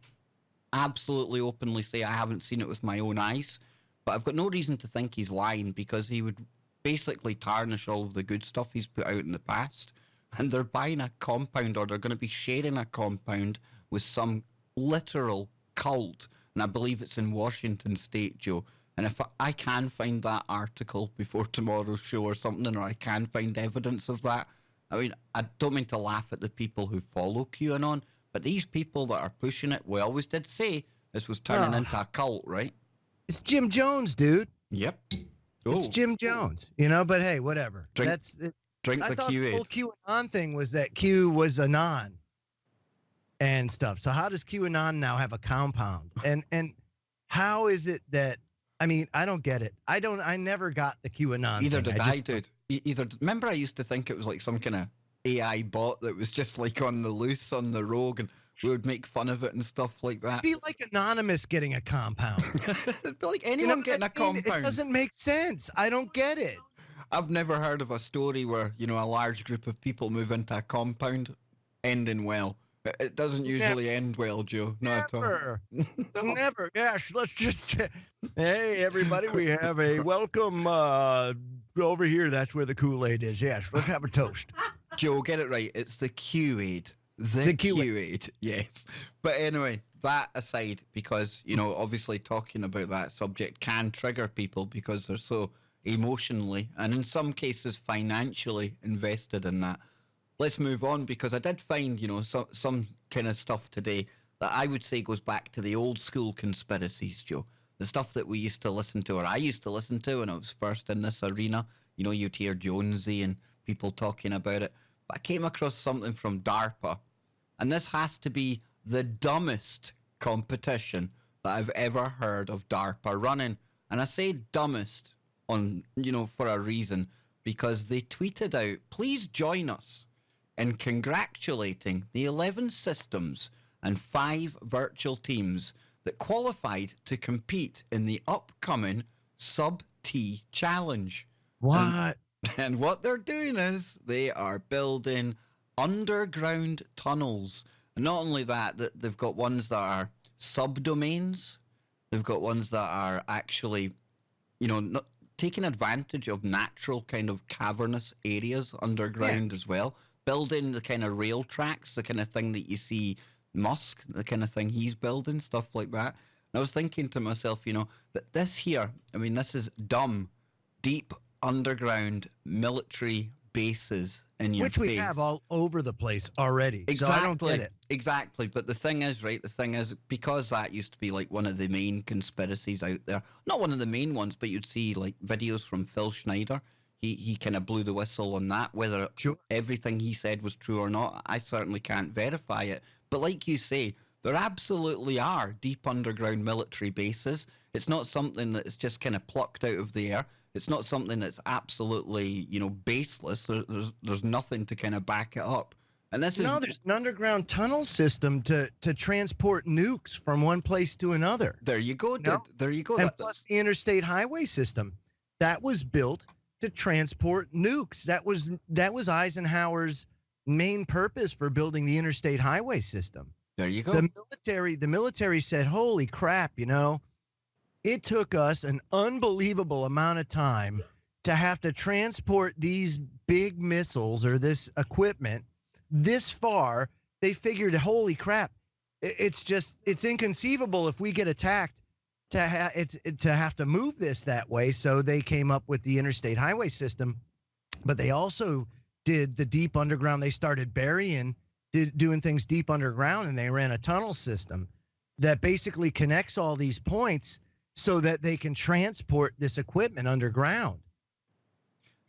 absolutely openly say I haven't seen it with my own eyes, but I've got no reason to think he's lying, because he would basically tarnish all of the good stuff he's put out in the past. And they're buying a compound, or they're going to be sharing a compound with some literal cult. And I believe it's in Washington State, Joe. And if I can find that article before tomorrow's show or something, or I can find evidence of that, I mean, I don't mean to laugh at the people who follow QAnon, but these people that are pushing it, we always did say this was turning into a cult, right? It's Jim Jones, dude. Yep. It's Jim Jones, but hey, whatever. Drink I the thought Q8. the whole QAnon thing was that Q was anon and stuff. So how does QAnon now have a compound? And how is it that, I mean, I don't get it. I never got the QAnon Either thing. did I, dude. Remember I used to think it was like some kind of AI bot that was just like on the loose, on the rogue, and we would make fun of it and stuff like that. It'd be like Anonymous getting a compound. It'd be like anyone getting a compound. It doesn't make sense. I don't get it. I've never heard of a story where, a large group of people move into a compound ending well. It doesn't usually end well, Joe. Not Never. at all. No. Never. Yes, let's just... Hey, everybody, we have a welcome over here. That's where the Kool-Aid is. Yes, let's have a toast. Joe, get it right. It's the Q-Aid. The Q8. Q8, yes. But anyway, that aside, because, obviously talking about that subject can trigger people because they're so emotionally and in some cases financially invested in that. Let's move on because I did find, some kind of stuff today that I would say goes back to the old school conspiracies, Joe. The stuff that we used to listen to, or I used to listen to when I was first in this arena. You'd hear Jonesy and people talking about it. But I came across something from DARPA, and this has to be the dumbest competition that I've ever heard of DARPA running. And I say dumbest for a reason, because they tweeted out, please join us in congratulating the 11 systems and 5 virtual teams that qualified to compete in the upcoming Sub-T Challenge. What? And what they're doing is they are building underground tunnels. And not only that, they've got ones that are subdomains. They've got ones that are actually, not taking advantage of natural kind of cavernous areas underground as well. Building the kind of rail tracks, the kind of thing that you see Musk, the kind of thing he's building, stuff like that. And I was thinking to myself, that this here, this is dumb, deep underground military bases in your Which face. we have all over the place already. Exactly. So I don't get it. Exactly. But the thing is, because that used to be like one of the main conspiracies out there, not one of the main ones, but you'd see like videos from Phil Schneider. He kind of blew the whistle on that. Whether everything he said was true or not, I certainly can't verify it. But like you say, there absolutely are deep underground military bases. It's not something that is just kind of plucked out of the air. It's not something that's absolutely, baseless. There's nothing to kind of back it up. And this there's an underground tunnel system to transport nukes from one place to another. There you go. There you go. And plus the interstate highway system that was built to transport nukes. That was Eisenhower's main purpose for building the interstate highway system. There you go. The military said, "Holy crap, it took us an unbelievable amount of time to have to transport these big missiles or this equipment this far." They figured, holy crap, it's inconceivable if we get attacked to have to move this that way. So they came up with the interstate highway system, but they also did the deep underground. They started doing things deep underground, and they ran a tunnel system that basically connects all these points so that they can transport this equipment underground.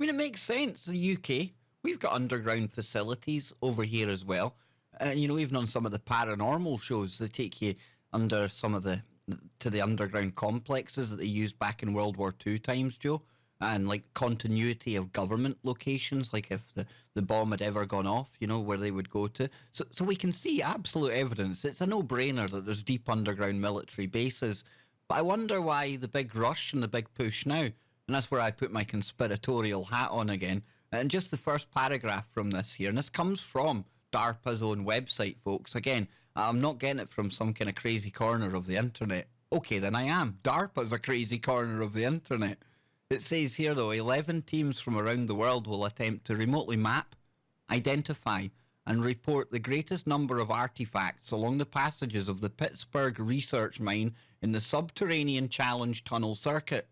It makes sense. The UK, we've got underground facilities over here as well. And, even on some of the paranormal shows, they take you under to the underground complexes that they used back in World War II times, Joe. And like continuity of government locations, like if the bomb had ever gone off, where they would go to. So we can see absolute evidence. It's a no-brainer that there's deep underground military bases. But I wonder why the big rush and the big push now. And that's where I put my conspiratorial hat on again. And just the first paragraph from this here, and this comes from DARPA's own website, folks. Again, I'm not getting it from some kind of crazy corner of the internet. Okay, then I am. DARPA's a crazy corner of the internet. It says here, though, 11 teams from around the world will attempt to remotely map, identify, and report the greatest number of artifacts along the passages of the Pittsburgh research mine in the subterranean challenge tunnel circuit.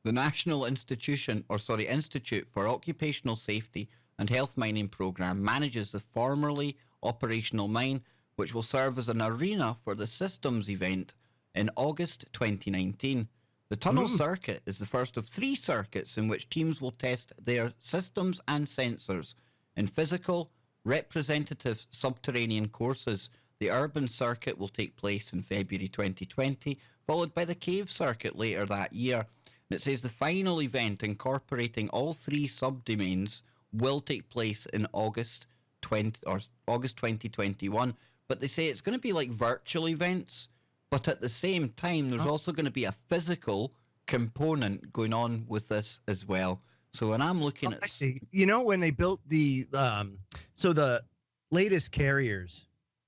The National Institute for Occupational Safety and Health Mining Program manages the formerly operational mine, which will serve as an arena for the systems event in August 2019. The tunnel circuit is the first of 3 circuits in which teams will test their systems and sensors in physical, representative subterranean courses. The urban circuit will take place in February 2020, followed by the cave circuit later that year. And it says the final event incorporating all 3 subdomains will take place in August 2021. But they say it's going to be like virtual events. But at the same time, there's also going to be a physical component going on with this as well. So when I'm looking at... when they built the latest carriers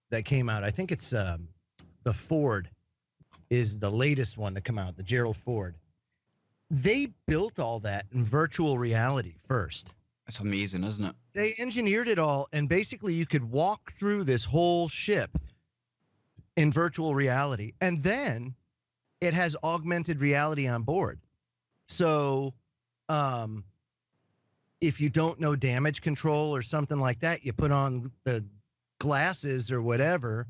that came out, I think it's the Ford is the latest one to come out, the Gerald Ford. They built all that in virtual reality first. It's amazing, isn't it? They engineered it all, and basically you could walk through this whole ship in virtual reality, and then it has augmented reality on board. So, um, if you don't know damage control or something like that, you put on the glasses or whatever,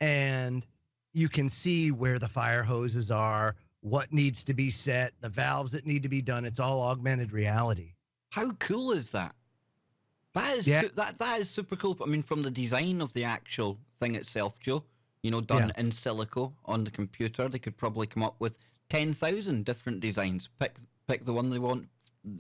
and you can see where the fire hoses are, what needs to be set, the valves that need to be done. It's all augmented reality. How cool is that? That is Yeah. that is super cool. I mean, from the design of the actual thing itself, Joe, Yeah. done in silico on the computer, they could probably come up with 10,000 different designs. Pick the one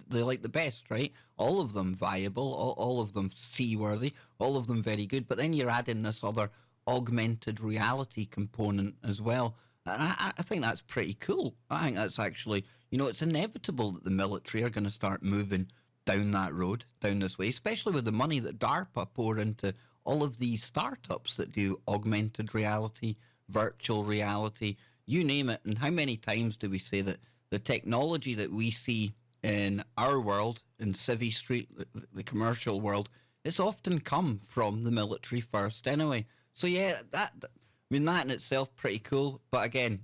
they like the best, right? All of them viable, all of them seaworthy, all of them very good. But then you're adding this other augmented reality component as well. And I think that's pretty cool. I think that's actually, it's inevitable that the military are going to start moving down that road, down this way, especially with the money that DARPA pour into all of these startups that do augmented reality, virtual reality, you name it. And how many times do we say that the technology that we see in our world, in Civvy Street, the commercial world, it's often come from the military first anyway. So yeah, that in itself pretty cool. But again,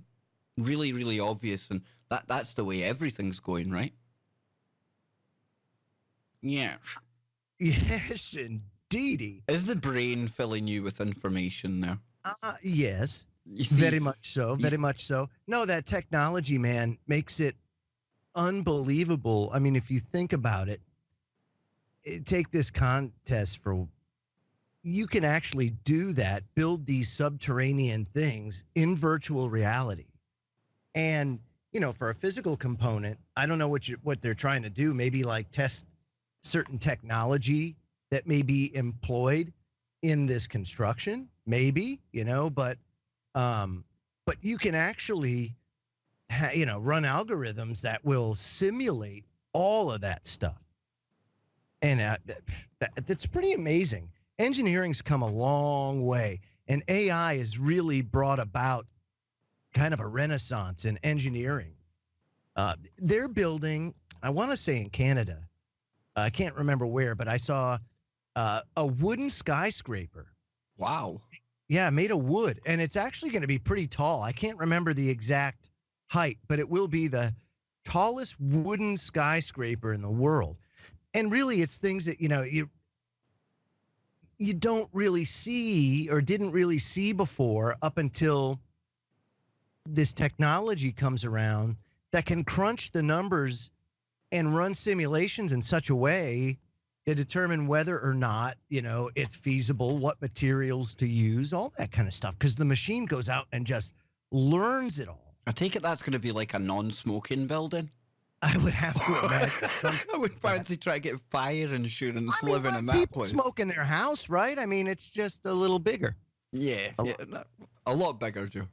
really, really obvious, and that's the way everything's going, right? Yes. Yes, indeedy. Is the brain filling you with information now? Yes, You see, very much so. Very much so. No, that technology, man, makes it unbelievable. I mean, if you think about it, take this contest for, you can actually do that, build these subterranean things in virtual reality. And, for a physical component, I don't know what they're trying to do. Maybe like test certain technology that may be employed in this construction, maybe, but you can actually, run algorithms that will simulate all of that stuff. And that's pretty amazing. Engineering's come a long way, and AI has really brought about kind of a renaissance in engineering. They're building, I want to say in Canada, I can't remember where, but I saw a wooden skyscraper. wow. Yeah, made of wood. And it's actually going to be pretty tall. I can't remember the exact height, but it will be the tallest wooden skyscraper in the world. And really, it's things that, you don't really see or didn't really see before up until this technology comes around that can crunch the numbers and run simulations in such a way to determine whether or not, it's feasible, what materials to use, all that kind of stuff. Because the machine goes out and just learns it all. I take it that's going to be like a non-smoking building. I would have to imagine. I would fancy try to get fire insurance living in that people place. smoke in their house, right? I mean, it's just a little bigger. Yeah, a lot bigger, Joe.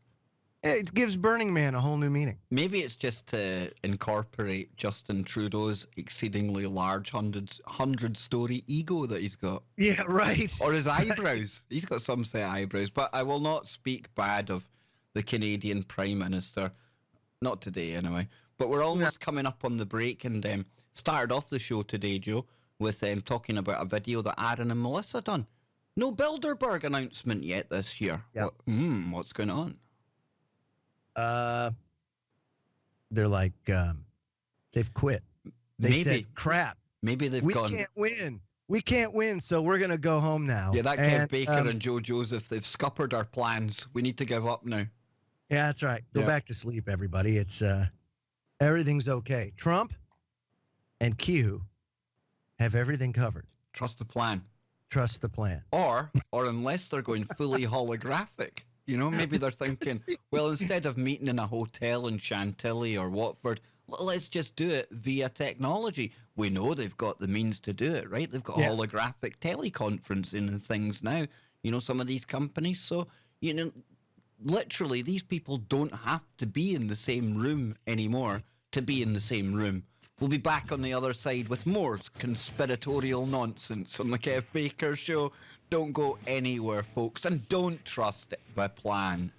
It gives Burning Man a whole new meaning. Maybe it's just to incorporate Justin Trudeau's exceedingly large 100-story ego that he's got. Yeah, right. Or his eyebrows. He's got some set eyebrows. But I will not speak bad of the Canadian Prime Minister. Not today, anyway. But we're almost coming up on the break, and started off the show today, Joe, with talking about a video that Aaron and Melissa done. No Bilderberg announcement yet this year. Yep. What's going on? They're like, they've quit. They Maybe. said, crap, Maybe they've we gone. can't win. We can't win, so we're going to go home now. Yeah, that Kev Baker and Joe Joseph, they've scuppered our plans. We need to give up now. Yeah, that's right. Go back to sleep, everybody. It's everything's okay. Trump and Q have everything covered. Trust the plan. Trust the plan. Or unless they're going fully holographic. Maybe they're thinking, well, instead of meeting in a hotel in Chantilly or Watford, let's just do it via technology. We know they've got the means to do it, right? They've got holographic teleconferencing and things now, some of these companies. So, literally, these people don't have to be in the same room anymore to be in the same room. We'll be back on the other side with more conspiratorial nonsense on the Kev Baker Show. Don't go anywhere, folks, and don't trust the plan.